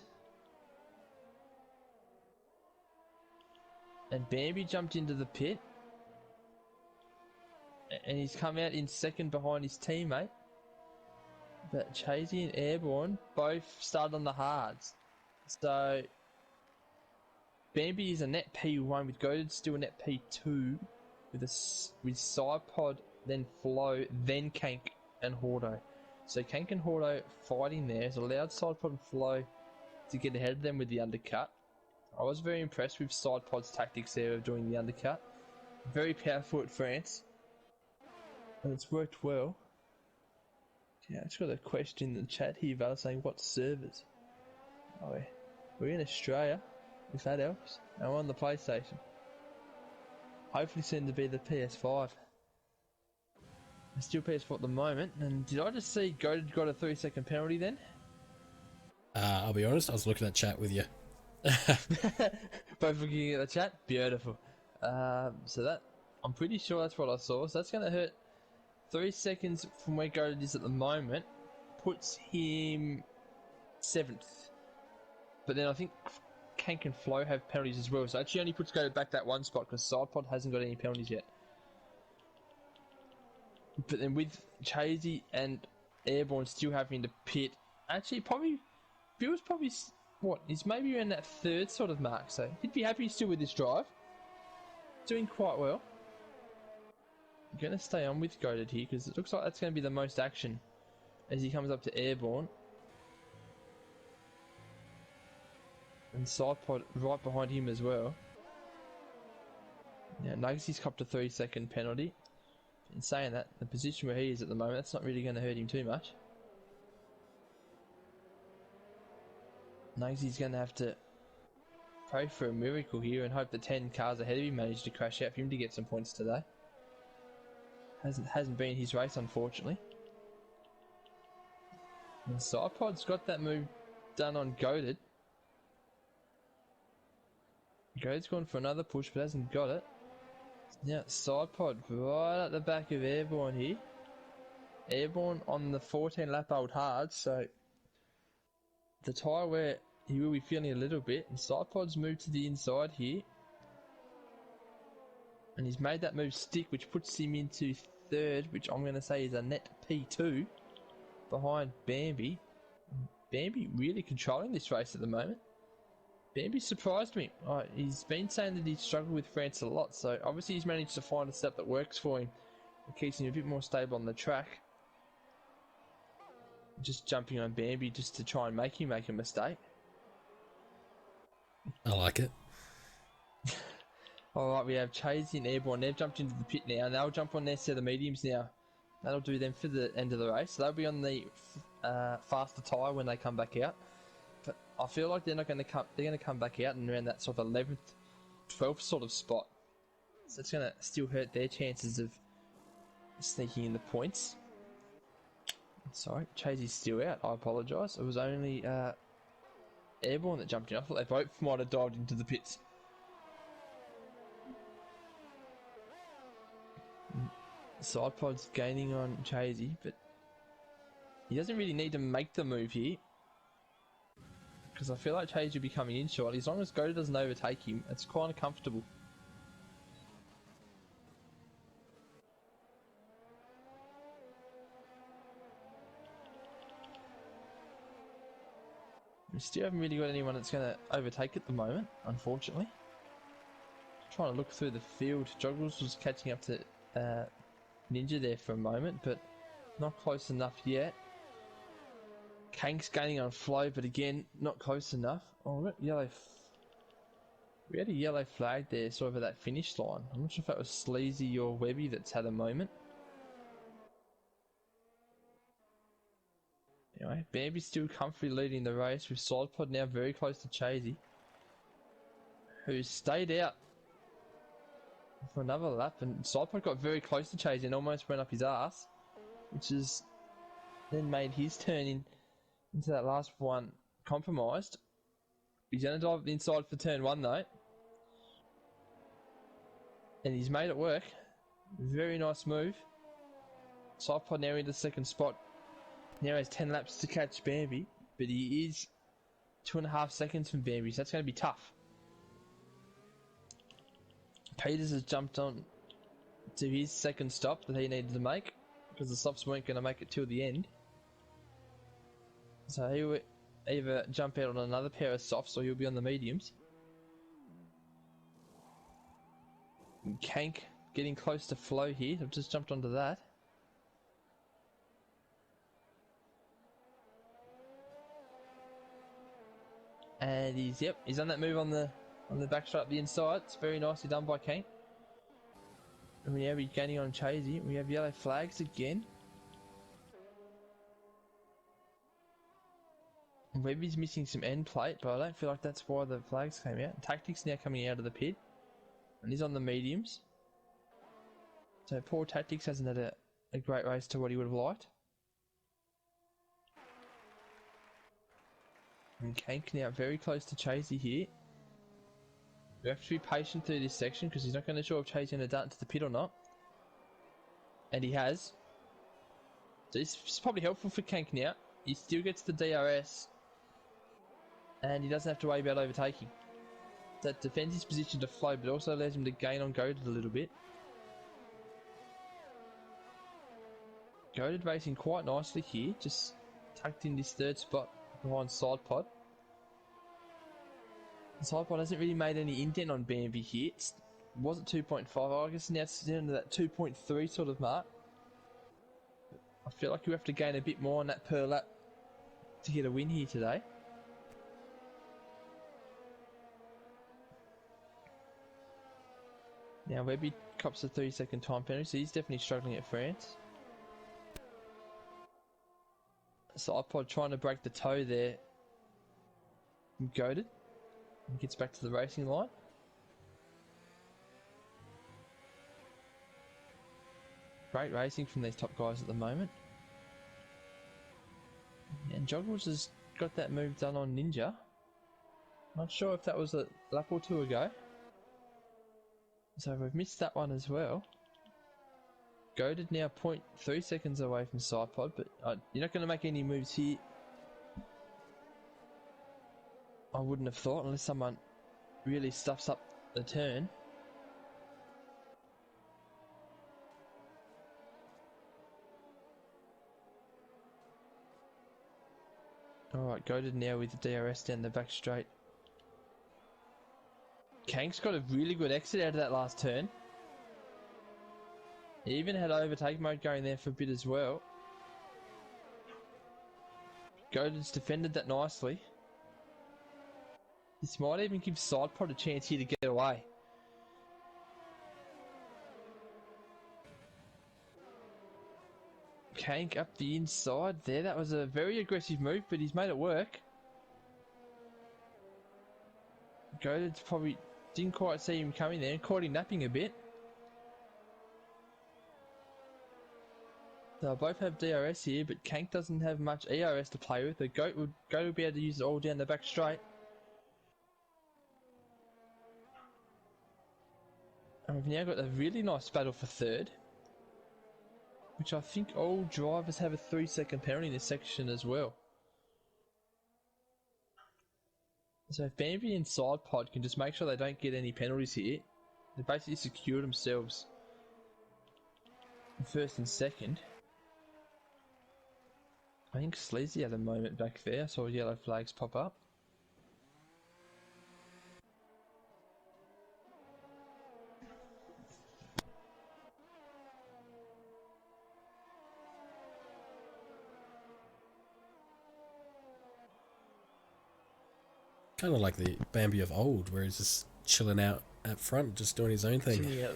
And Bambi jumped into the pit. And he's come out in second behind his teammate. But Chasey and Airborne both started on the hards. So Bambi is a net P1 with Goated still a net P2 with Sidepod, then Flow, then Kank and Hordo. So Kank and Hordo fighting there has allowed Sidepod and Flow to get ahead of them with the undercut. I was very impressed with Sidepod's tactics there of doing the undercut. Very powerful at France. And it's worked well. Yeah, I just got a question in the chat here, Val, saying what servers? Oh, we're in Australia, if that helps. And we're on the PlayStation. Hopefully soon to be the PS5. It's still PS4 at the moment. And did I just see Goated got a 3-second penalty then? I'll be honest, I was looking at chat with you. Both looking at the chat? Beautiful. So that, I'm pretty sure that's what I saw. So that's going to hurt 3 seconds from where Goated is at the moment. Puts him 7th. But then I think Kank and Flow have penalties as well. So actually only puts Goated back that one spot because Sidepod hasn't got any penalties yet. But then with Chasey and Airborne still having to pit, actually probably, Bill's probably, what, he's maybe around that 3rd sort of mark. So he'd be happy still with this drive. Doing quite well. I'm going to stay on with Goated here because it looks like that's going to be the most action as he comes up to Airborne. And Sidepod right behind him as well. Now Nugsy's copped a 3-second penalty. In saying that, the position where he is at the moment, that's not really going to hurt him too much. Nugsy's going to have to pray for a miracle here and hope the 10 cars ahead of him manage to crash out for him to get some points today. Hasn't been his race, unfortunately. And Sidepod's got that move done on Goated. Goated's gone for another push but hasn't got it. Now Sidepod right at the back of Airborne here. Airborne on the 14 lap old hard, so the tyre where he will be feeling a little bit. And Sidepod's moved to the inside here. And he's made that move stick, which puts him into 3rd, which I'm going to say is a net P2 behind Bambi. Bambi really controlling this race at the moment. Bambi surprised me. He's been saying that he's struggled with France a lot, so obviously he's managed to find a step that works for him. It keeps him a bit more stable on the track. Just jumping on Bambi just to try and make him make a mistake. I like it. Alright, we have Chasey and Airborne. They've jumped into the pit now, and they'll jump on their set of mediums now. That'll do them for the end of the race. So they'll be on the faster tyre when they come back out. But I feel like they're not going to come. They're going to come back out and around that sort of 11th, 12th sort of spot. So it's going to still hurt their chances of sneaking in the points. Sorry, Chasey's still out. I apologise. It was only Airborne that jumped in. I thought they both might have dived into the pits. Sidepod's gaining on Chasey, but he doesn't really need to make the move here. Because I feel like Chasey will be coming in shortly. As long as Goated doesn't overtake him, it's kind of comfortable. We still haven't really got anyone that's going to overtake at the moment, unfortunately. Trying to look through the field. Joggles was catching up to Ninja there for a moment, but not close enough yet. Kank's gaining on Flow, but again, not close enough. Oh, we had a yellow flag there, sort of at that finish line. I'm not sure if that was Sleazy or Webby that's had a moment. Anyway, Bambi's still comfortably leading the race, with Sidepod now very close to Chasey, who stayed out for another lap, and Sidepod got very close to Chasey and almost went up his ass, which is then made his turn into that last one compromised. He's going to dive inside for turn 1 though. And he's made it work. Very nice move. Sidepod now into the second spot. Now has 10 laps to catch Bambi, but he is 2.5 seconds from Bambi, so that's going to be tough. Peters has jumped on to his second stop that he needed to make, because the softs weren't going to make it till the end. So he will either jump out on another pair of softs or he'll be on the mediums. And Kank getting close to Flo here. I've just jumped onto that. And he's done that move on the back straight up the inside. It's very nicely done by Kank. And we now be gaining on Chasey. We have yellow flags again. Webby's missing some end plate, but I don't feel like that's why the flags came out. Tactics now coming out of the pit. And he's on the mediums. So poor Tactics hasn't had a great race to what he would have liked. And Kank now very close to Chasey here. We have to be patient through this section because he's not going to show if Chasey's going to dart into the pit or not. And he has. So this is probably helpful for Kank now. He still gets the DRS. And he doesn't have to worry about overtaking. That defends his position to Flo, but also allows him to gain on Goated a little bit. Goated racing quite nicely here, just tucked in this third spot behind Sidepod. Sidepod hasn't really made any indent on Bambi here. It was at 2.5, I guess now it's down to that 2.3 sort of mark. I feel like you have to gain a bit more on that per lap to get a win here today. Now Webby cops a 30-second time penalty, so he's definitely struggling at France. Sidepod trying to break the toe there. Goated. And gets back to the racing line. Great racing from these top guys at the moment. And Joggles has got that move done on Ninja. Not sure if that was a lap or two ago. So we've missed that one as well. Goated now 0.3 seconds away from Sidepod, but you're not going to make any moves here. I wouldn't have thought, unless someone really stuffs up the turn. Alright, Goated now with the DRS down the back straight. Kank's got a really good exit out of that last turn. He even had overtake mode going there for a bit as well. Goated's defended that nicely. This might even give Sidepod a chance here to get away. Kank up the inside there. That was a very aggressive move, but he's made it work. Goated's probably didn't quite see him coming there, caught him napping a bit. They'll both have DRS here, but Kank doesn't have much ERS to play with. The Goat would be able to use it all down the back straight. And we've now got a really nice battle for third, which I think all drivers have a 3-second penalty in this section as well. So if Bambi and Sidepod can just make sure they don't get any penalties here, they basically secure themselves in first and second. I think Sleazy had a moment back there. I saw yellow flags pop up. Kind of like the Bambi of old, where he's just chilling out at front, just doing his own thing. Yeah,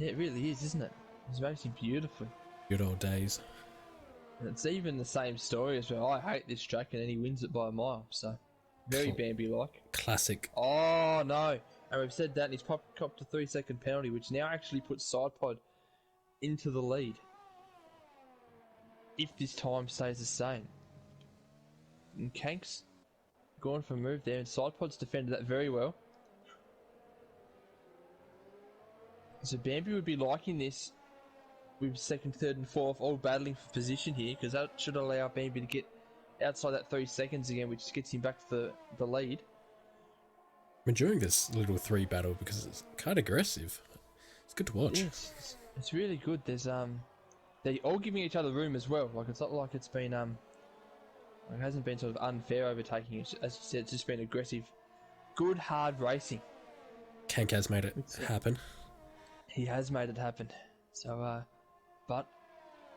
it really is, isn't it? It's racing beautifully. Good old days. And it's even the same story as well. I hate this track, and then he wins it by a mile. So very Bambi-like. Classic. Oh no! And we've said that, and he's copped a 3-second penalty, which now actually puts Sidepod into the lead. If this time stays the same. And Kank's gone for a move there, and Sidepod's defended that very well. So Bambi would be liking this with second, third, and fourth all battling for position here, because that should allow Bambi to get outside that 3 seconds again, which gets him back to the lead. I'm enjoying this little 3 battle because it's kind of aggressive. It's good to watch. Yes, it's really good. There's they're all giving each other room as well. Like, it's not like it's been it hasn't been sort of unfair overtaking. It's, as you said, it's just been aggressive, good hard racing. Kank has made it happen. He has made it happen. So, but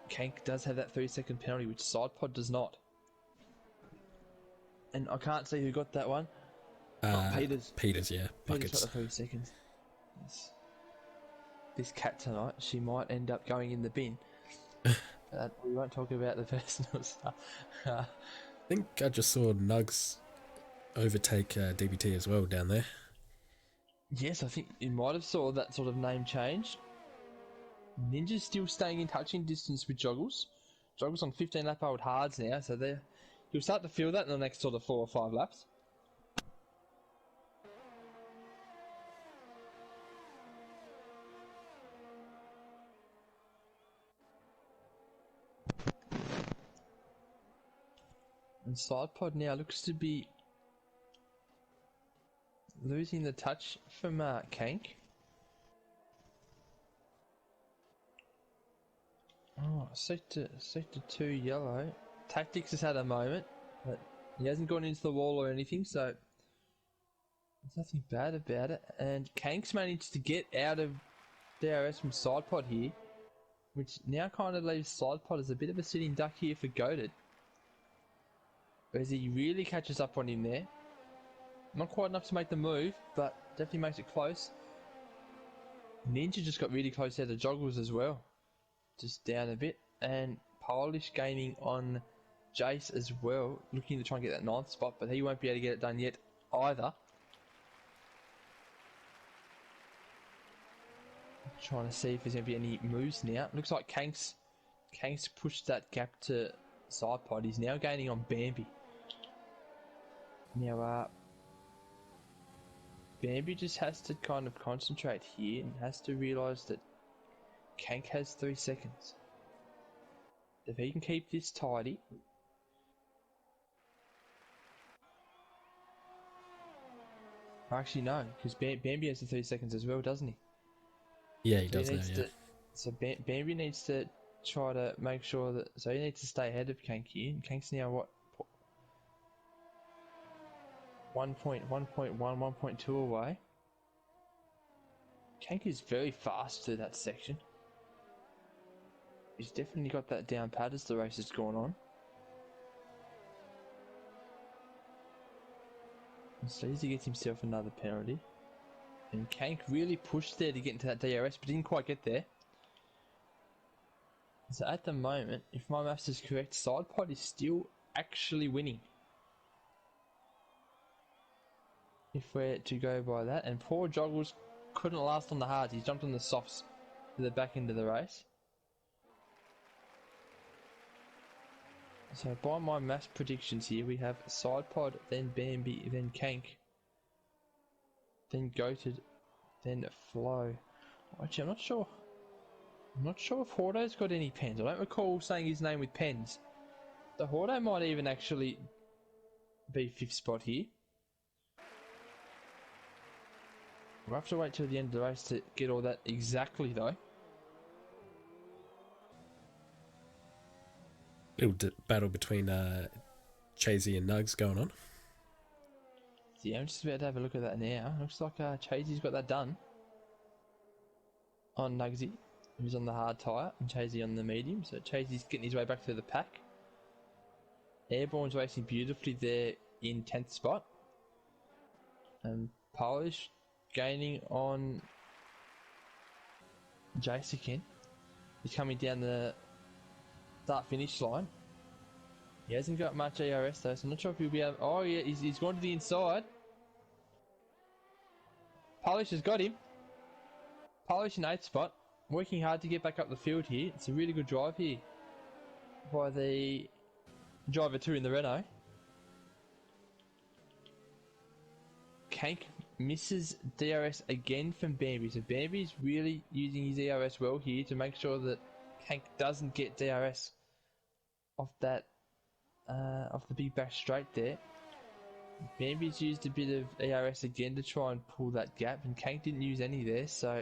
Kank does have that 3-second penalty, which Sidepod does not. And I can't see who got that one. Peters. Peters, yeah. Peters Buckets. got the 3 seconds. This cat tonight, she might end up going in the bin. We won't talk about the personal stuff. I think I just saw Nugs overtake DBT as well down there. Yes, I think you might have saw that sort of name change. Ninja's still staying in touching distance with Joggles. Joggles on 15 lap old hards now, so you'll start to feel that in the next sort of 4 or 5 laps. And Sidepod now looks to be losing the touch from Kank. Oh, sector 2 yellow. Tactics has had a moment, but he hasn't gone into the wall or anything, so there's nothing bad about it. And Kank's managed to get out of DRS from Sidepod here, which now kind of leaves Sidepod as a bit of a sitting duck here for Goated. As he really catches up on him there. Not quite enough to make the move, but definitely makes it close. Ninja just got really close out of Joggles as well. Just down a bit. And Polish gaining on Jace as well. Looking to try and get that 9th spot, but he won't be able to get it done yet either. Trying to see if there's going to be any moves now. Looks like Kank's pushed that gap to Sidepod. He's now gaining on Bambi. Now, Bambi just has to kind of concentrate here and has to realise that Kank has 3 seconds. If he can keep this tidy, actually no, because Bambi has the 3 seconds as well, doesn't he? Yeah, he does now, yeah. So Bambi needs to try to make sure that, so he needs to stay ahead of Kank here, and Kank's now what? 1.1, 1.2 away. Kank is very fast through that section. He's definitely got that down pat as the race has gone on. And so he gets himself another penalty. And Kank really pushed there to get into that DRS, but didn't quite get there. So at the moment, if my maths is correct, Sidepod is still actually winning. If we're to go by that, and poor Joggles couldn't last on the hards. He jumped on the softs to the back end of the race. So by my maths predictions here, we have Sidepod, then Bambi, then Kank, then Goated, then Flo. Actually, I'm not sure. I'm not sure if Hordo's got any pens. I don't recall saying his name with pens. The Hordo might even actually be 5th spot here. We'll have to wait till the end of the race to get all that exactly though. Little battle between Chasey and Nugs going on. Yeah, I'm just about to have a look at that now. Looks like Chasey's got that done. On Nugsy, who's on the hard tyre, and Chasey on the medium. So Chasey's getting his way back through the pack. Airborne's racing beautifully there in 10th spot. And Polish gaining on Jace again. He's coming down the start-finish line. He hasn't got much ARS though, so I'm not sure if he'll be able... Oh yeah, he's gone to the inside. Polish has got him. Polish in 8th spot. Working hard to get back up the field here. It's a really good drive here by the driver 2 in the Renault. Kank misses DRS again from Bambi. So Bambi's really using his ERS well here to make sure that Kank doesn't get DRS off that, off the big back straight there. Bambi's used a bit of ERS again to try and pull that gap, and Kank didn't use any there, so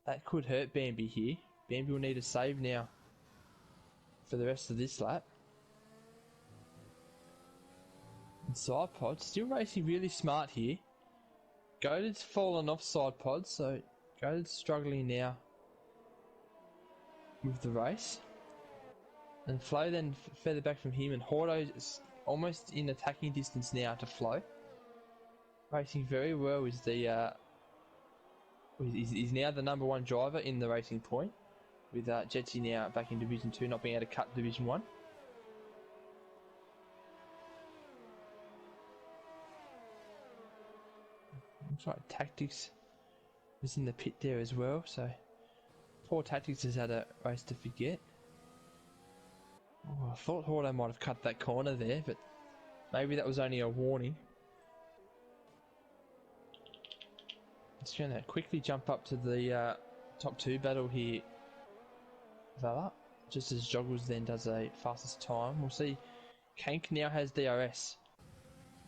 that could hurt Bambi here. Bambi will need a save now for the rest of this lap. And side pod still racing really smart here. Goated fallen off side pod, so Goated's struggling now with the race. And Flo then further back from him, and Horto's almost in attacking distance now to Flo. Racing very well is the he's now the number 1 driver in the Racing Point, with Jetsi now back in Division 2, not being able to cut Division 1. Looks like Tactics was in the pit there as well, so poor Tactics has had a race to forget. Oh, I thought Horto might have cut that corner there, but maybe that was only a warning. It's going to quickly jump up to the top 2 battle here, Vala, just as Joggles then does a fastest time. We'll see Kank now has DRS,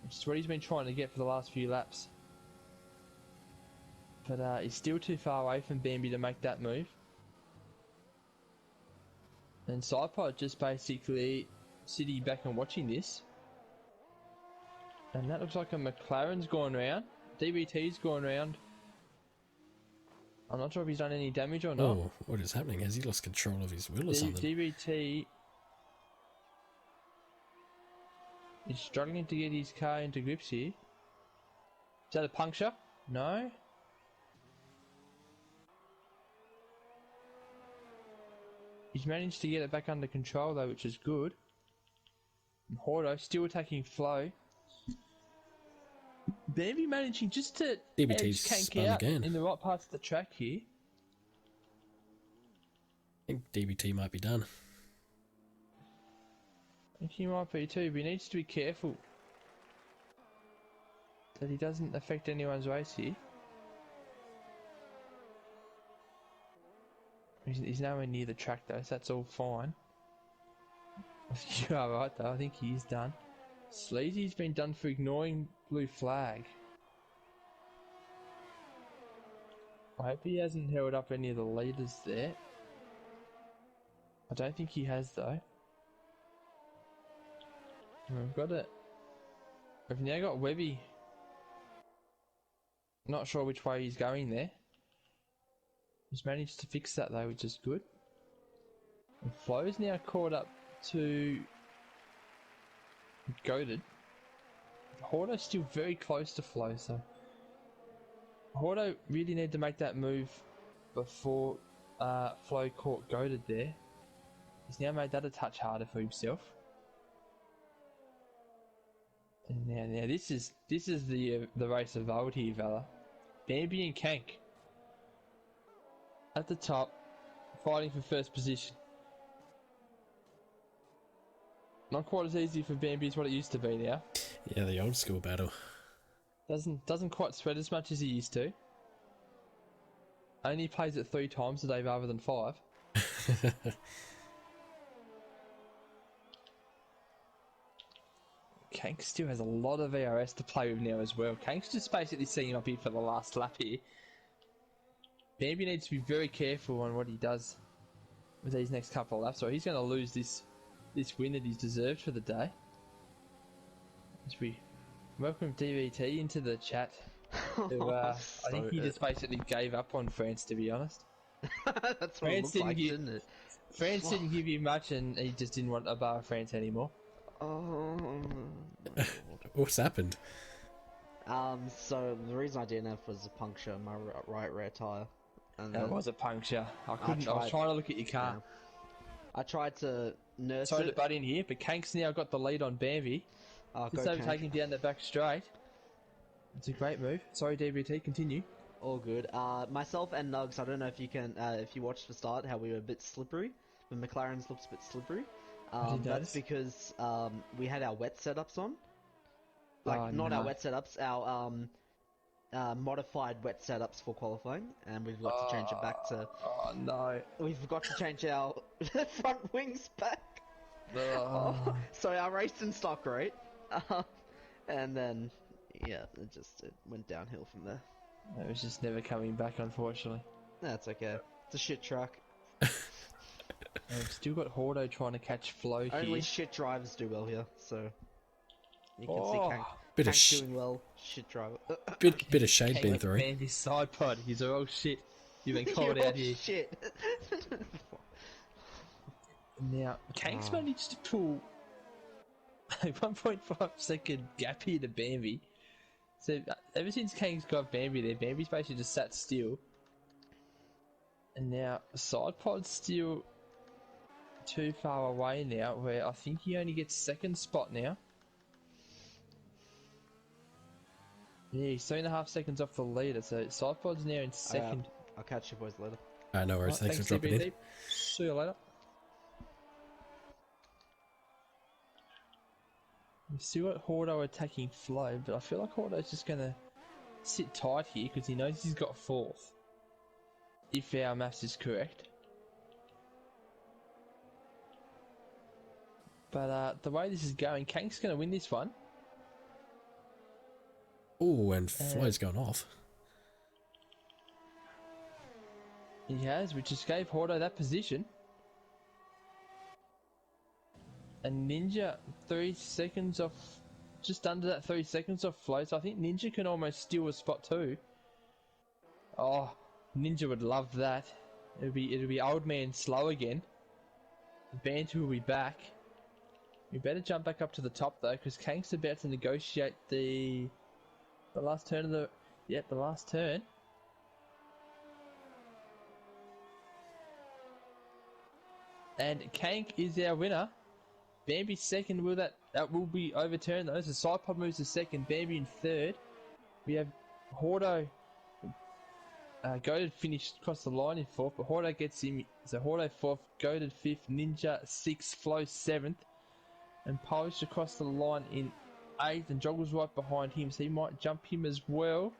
which is what he's been trying to get for the last few laps. But he's still too far away from Bambi to make that move. And Sidepod just basically sitting back and watching this. And that looks like a McLaren's gone round. DBT's gone round. I'm not sure if he's done any damage or not. Oh, what is happening? Has he lost control of his wheel or something? DBT is struggling to get his car into grips here. Is that a puncture? No. He's managed to get it back under control though, which is good. And Horto still attacking Flo. Bambi managing just to DBT's edge spun Kank out again. in the right parts of the track here. I think DBT might be done. I think he might be too, but he needs to be careful that he doesn't affect anyone's race here. He's nowhere near the track though, so that's all fine. You are right though, I think he is done. Sleazy's been done for ignoring blue flag. I hope he hasn't held up any of the leaders there. I don't think he has though. And we've got it. We've now got Webby. Not sure which way he's going there. He's managed to fix that though, which is good. And Flo's now caught up to Goated. Horto's still very close to Flo, so Horto really need to make that move before Flo caught Goated there. He's now made that a touch harder for himself. And now this is the race of old here, Vala. Bambi and Kank at the top, fighting for first position. Not quite as easy for Bambi as what it used to be now. Yeah, the old school battle. Doesn't quite sweat as much as he used to. Only plays it 3 times a day rather than 5. Kank still has a lot of VRS to play with now as well. Kank's just basically setting up here for the last lap here. Bambi needs to be very careful on what he does with these next couple of laps, or he's going to lose this win that he's deserved for the day. As we welcome DVT into the chat. Who, I think he just basically gave up on France, to be honest. That's what it looked like, didn't it? France didn't give you much, and he just didn't want a bar of France anymore. Oh. What's happened? So the reason I DNF was a puncture in my right rear tire. And That was a puncture. I was trying to look at your car. Yeah. I tried to nurse Sorry to it. butt in here, but Kank's now got the lead on Bambi. Go Instead of Kank. taking down the back straight. It's a great move. Sorry, DBT, continue. All good. Myself and Nugs, I don't know if you can, if you watched the start, how we were a bit slippery. The McLaren's looks a bit slippery. I did That's notice. because we had our wet setups on. Like, Oh, not no. our wet setups, our modified wet setups for qualifying, and we've got to change it back to. Oh, no. We've got to change our front wings back. Oh. So our race in stock, right? And then, yeah, it went downhill from there. It was just never coming back, unfortunately. That's okay. It's a shit truck. And we've still got Hordo trying to catch Flo Only here. shit drivers do well here, so you can see Oh. Bit of Kank doing well. Shit driver. bit of shade Kank being went thrown. Bambi's side pod. He's all shit. You've been called You're out here. shit. Now, Kank's managed to pull a 1.5 second gap here to Bambi. So, ever since Kank's got Bambi there, Bambi's basically just sat still. And now, side pod's still too far away now, where I think he only gets second spot now. Yeah, he's 3.5 seconds off the leader, so side pod's now in second. I'll catch you boys later. No worries. Right, Thanks for dropping in. CBD. See you later. We've still got Hordo attacking Flo, but I feel like Hordo's just going to sit tight here because he knows he's got fourth. If our maths is correct. But the way this is going, Kank's going to win this one. Oh, and Flo's gone off. He has, which just gave Hordo that position. And Ninja 3 seconds off, just under that 3 seconds off Flo, so I think Ninja can almost steal a spot too. Oh, Ninja would love that. It'll be old man slow again. Banter will be back. We better jump back up to the top though, because Kank's about to negotiate the last turn of the last turn. And Kank is our winner. Bambi second. That will be overturned though. So side pod moves to second. Bambi in third. We have Hordo. Goated finished across the line in fourth, but Hordo gets him. So Hordo fourth, Goated fifth, Ninja sixth, Flo seventh, and Polish across the line in eighth, and Joggle's right behind him, so he might jump him as well.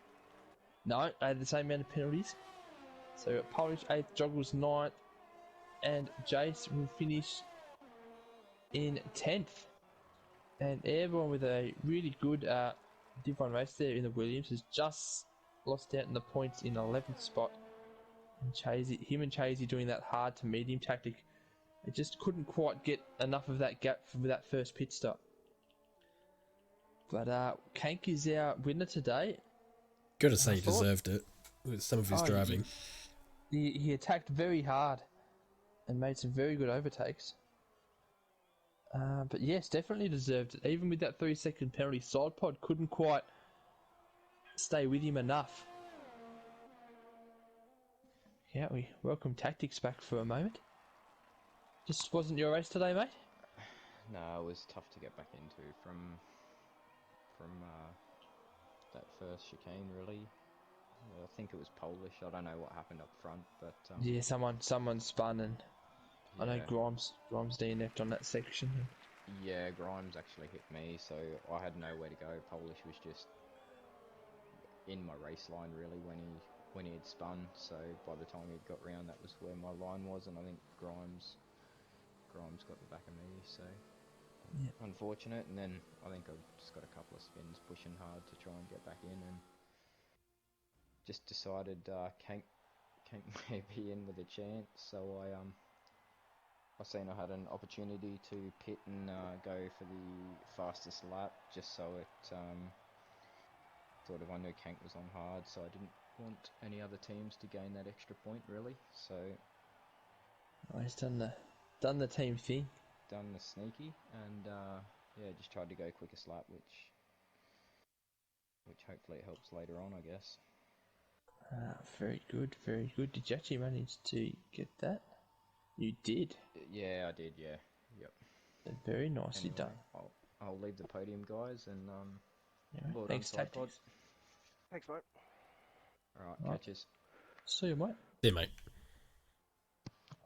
No, they had the same amount of penalties. So Polish eighth, Joggle's ninth, and Jace will finish in 10th. And Airborne with a really good Div 1 race there in the Williams has just lost out in the points in 11th spot. And him and Chasey doing that hard to medium tactic. It just couldn't quite get enough of that gap for that first pit stop. But Kank is our winner today. Got to say, he deserved it with some of his driving. He attacked very hard and made some very good overtakes. But yes, definitely deserved it. Even with that 3-second penalty, side pod couldn't quite stay with him enough. Yeah, we welcome Tactics back for a moment. Just wasn't your race today, mate? No, it was tough to get back into from that first chicane, really. I think it was Polish. I don't know what happened up front, but Yeah, someone spun, and yeah. I know Grimes DNF'd on that section. Yeah, Grimes actually hit me, so I had nowhere to go. Polish was just in my race line really when he had spun. So by the time he got round, that was where my line was, and I think Grimes got the back of me. So yeah. Unfortunate. And then I think I just got a couple of spins pushing hard to try and get back in, and just decided Kank may be in with a chance. So I seen I had an opportunity to pit and go for the fastest lap, just so it sort of, I knew Kank was on hard, so I didn't want any other teams to gain that extra point really. So He's done the team thing. Done the sneaky, and yeah, just tried to go quickest lap, which hopefully it helps later on, I guess. Very good, very good. Did you actually manage to get that? You did. Yeah, I did. Yeah, yep. Very nicely Anyway, done. I'll leave the podium, guys, and Yeah, well thanks, done, Sidepod. Tactics. Thanks, mate. Alright, Right. catches. See you, mate. Yeah, mate.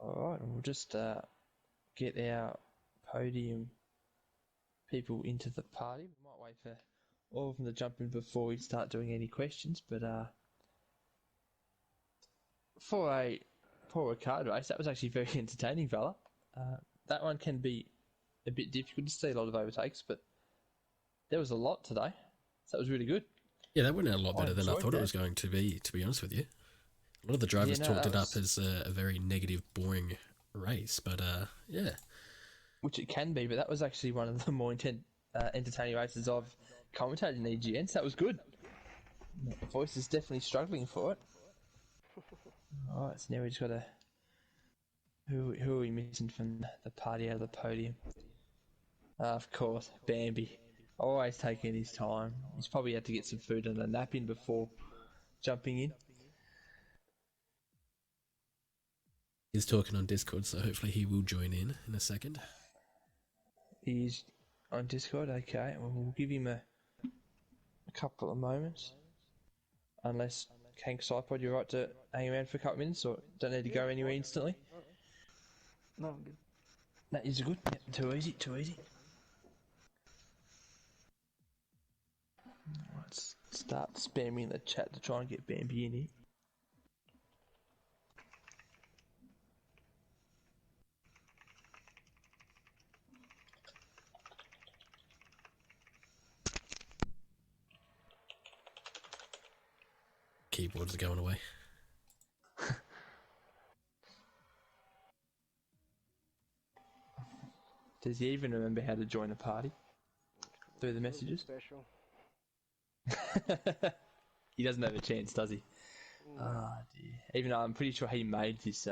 Alright, we'll just get our podium people into the party. We might wait for all of them to jump in before we start doing any questions. But for a card race, that was actually very entertaining, fella. That one can be a bit difficult to see a lot of overtakes, but there was a lot today, so that was really good. Yeah, that went out a lot better than I enjoyed thought it that. was going to be honest with you. A lot of the drivers Yeah, no, talked that it up was- as a very negative, boring race, but yeah. which it can be, but that was actually one of the more entertaining races I've commentated in EGN, so that was good. The voice is definitely struggling for it. Alright, so now we just gotta... Who are we missing from the party out of the podium? Of course, Bambi. Always taking his time. He's probably had to get some food and a nap in before jumping in. He's talking on Discord, so hopefully he will join in a second. He's on Discord, okay. Well, we'll give him a couple of moments. Unless, Kank Sidepod, you're right to hang around for a couple of minutes, or don't need to go anywhere instantly. No, I'm good. That is good. Yep, too easy, too easy. Let's start spamming the chat to try and get Bambi in here. Keyboards are going away. Does he even remember how to join a party? Through the messages? Special. He doesn't have a chance, does he? Ah, dear. Even though I'm pretty sure he made this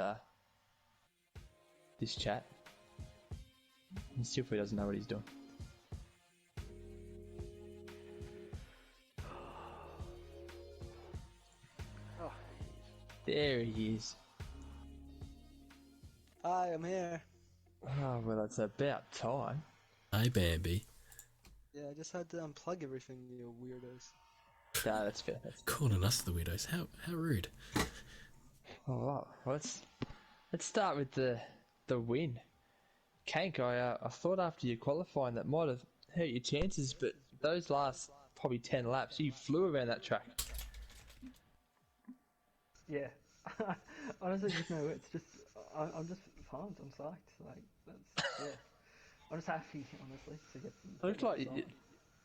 this chat. He still probably doesn't know what he's doing. Oh, There he is. Hi, I'm here. Oh, well, it's about time. Hi, Bambi. Yeah, I just had to unplug everything, you weirdos. Nah, that's fair. That's fair. Calling us the weirdos. How rude. All right, well, let's start with the win. Kank, I thought after your qualifying that might have hurt your chances, but those last probably 10 laps, you flew around that track. Yeah. Honestly, just no. It's just I'm just pumped. I'm psyched. Like that's yeah. I'm just happy, honestly, to get. It looked like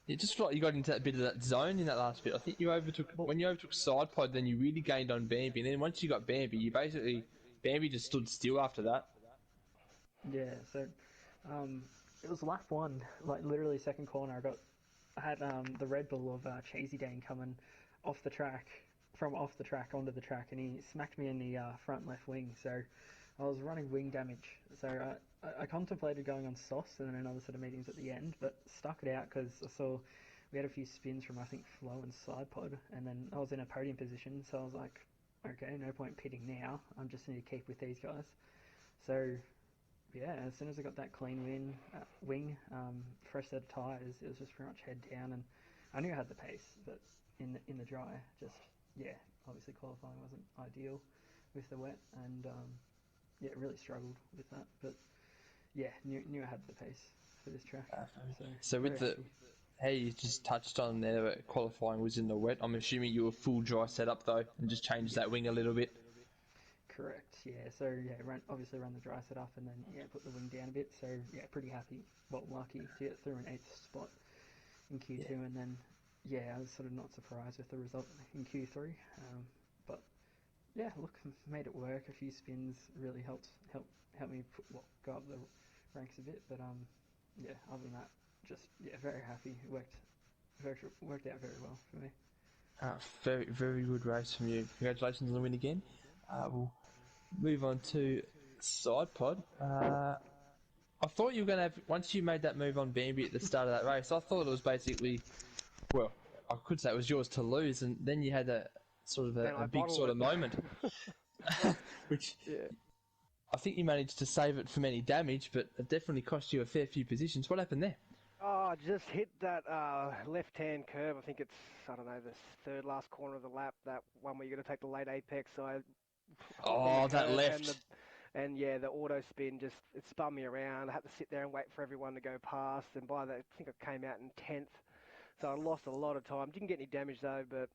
it just felt like you got into that bit of that zone in that last bit. I think you overtook when you overtook Sidepod, then you really gained on Bambi, and then once you got Bambi, you basically Bambi just stood still after that. Yeah. So, it was lap one. Like literally second corner. I had the Red Bull of Cheesy Dane coming off the track, from off the track onto the track, and he smacked me in the front left wing. So I was running wing damage. So I contemplated going on sauce and then another set of meetings at the end, but stuck it out because I saw we had a few spins from I think Flo and Sidepod, and then I was in a podium position. So I was like, okay, no point pitting now. I just need to keep with these guys. So yeah, as soon as I got that clean wing, fresh set of tyres, it was just pretty much head down, and I knew I had the pace, but in the dry, just yeah, obviously qualifying wasn't ideal with the wet, and yeah, really struggled with that, but yeah, knew I had the pace for this track. So with very the happy. how you just touched on there, that qualifying was in the wet. I'm assuming you were full dry setup though, and just changed that wing a little bit. Correct, yeah. So yeah, obviously run the dry set up and then yeah, put the wing down a bit. So yeah, pretty happy. Well, lucky to get through an 8th spot in Q2, and then yeah, I was sort of not surprised with the result in Q3. But yeah, look, made it work. A few spins really helped me go up the ranks a bit. But yeah, other than that, just yeah, very happy. It worked out very well for me. Very very good race from you. Congratulations on the win again. We'll move on to Sidepod. I thought you were going to have, once you made that move on Bambi at the start of that race, I thought it was basically, well, I could say it was yours to lose, and then you had a sort of Then I a big bottled sort it. of moment, which Yeah. I think you managed to save it from any damage, but it definitely cost you a fair few positions. What happened there? Oh, I just hit that left-hand curve. I think it's, I don't know, the third last corner of the lap, that one where you're going to take the late apex. So I hopped on the That curve, left. and yeah, the auto spin just, it spun me around. I had to sit there and wait for everyone to go past, and by that, I think I came out in 10th. So I lost a lot of time. Didn't get any damage though, but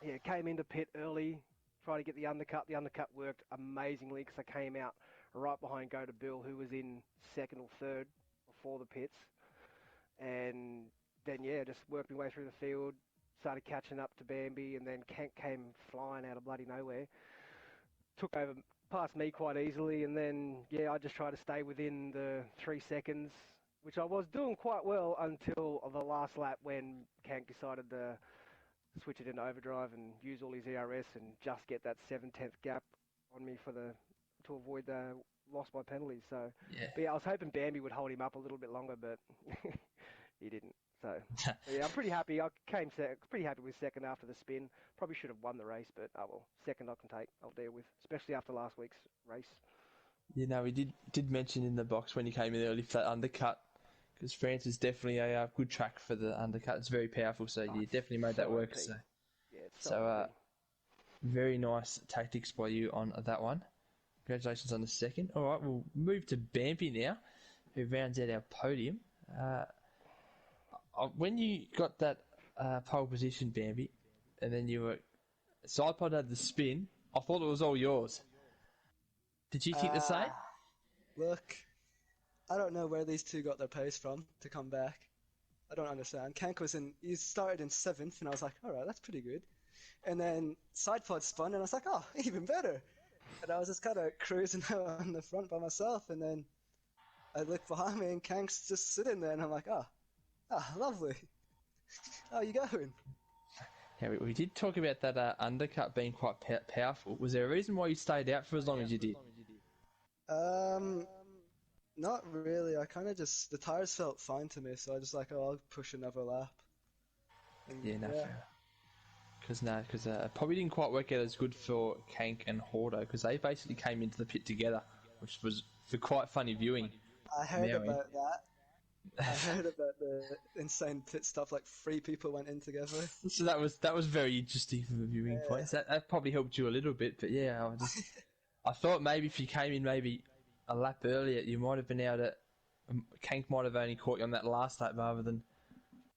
yeah, came into pit early, tried to get the undercut. The undercut worked amazingly because I came out right behind Go to Bill, who was in second or third before the pits. And then, yeah, just worked my way through the field, started catching up to Bambi, and then Kent came flying out of bloody nowhere. Took over past me quite easily, and then, yeah, I just tried to stay within the 3 seconds, which I was doing quite well until the last lap when Kank decided to switch it into overdrive and use all his ERS and just get that 7/10 gap on me to avoid the loss by penalties. So, Yeah. but yeah, I was hoping Bambi would hold him up a little bit longer, but he didn't. So, but yeah, I'm pretty happy. I came pretty happy with second after the spin. Probably should have won the race, but oh well. Second I can take. I'll deal with, especially after last week's race. You know, we did mention in the box when you came in early for that undercut, because France is definitely a good track for the undercut. It's very powerful, so you definitely made that work. OP. So, Yeah, it's so OP. very nice tactics by you on that one. Congratulations on the second. All right, we'll move to Bambi now, who rounds out our podium. When you got that pole position, Bambi, and then you were side pod had the spin, I thought it was all yours. Did you think the same? Look, I don't know where these two got their pace from to come back. I don't understand. He started in 7th, and I was like, alright, that's pretty good. And then Sidepod spun, and I was like, oh, even better. And I was just kind of cruising out on the front by myself, and then I look behind me, and Kank's just sitting there, and I'm like, lovely. How are you going? Yeah, we did talk about that undercut being quite powerful. Was there a reason why you stayed out for as long as you did? Not really. I kind of just, the tires felt fine to me, so I just like, I'll push another lap. And, Yeah, fair. Because probably didn't quite work out as good for Kank and Hordo, because they basically came into the pit together, which was for quite funny viewing. I heard about that. I heard about the insane pit stop, like 3 people went in together. So that was very interesting from a viewing point. So that probably helped you a little bit, but yeah, I thought maybe if you came in maybe a lap earlier, you might have been able to. Kank might have only caught you on that last lap rather than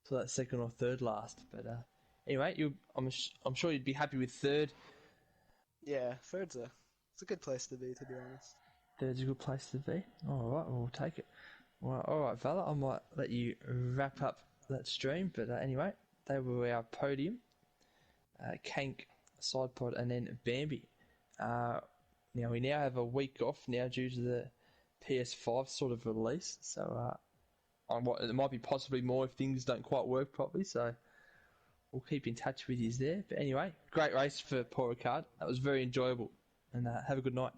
to that second or third last. But anyway, I'm sure you'd be happy with third. Yeah, third's it's a good place to be honest. Third's a good place to be. All right, we'll take it. Well, all right, fella, I might let you wrap up that stream, but anyway, they were our podium. Kank, Sidepod, and then Bambi. Now we now have a week off now due to the PS5 sort of release, so it might be possibly more if things don't quite work properly. So we'll keep in touch with you there. But anyway, great race for Paul Ricard. That was very enjoyable, and have a good night.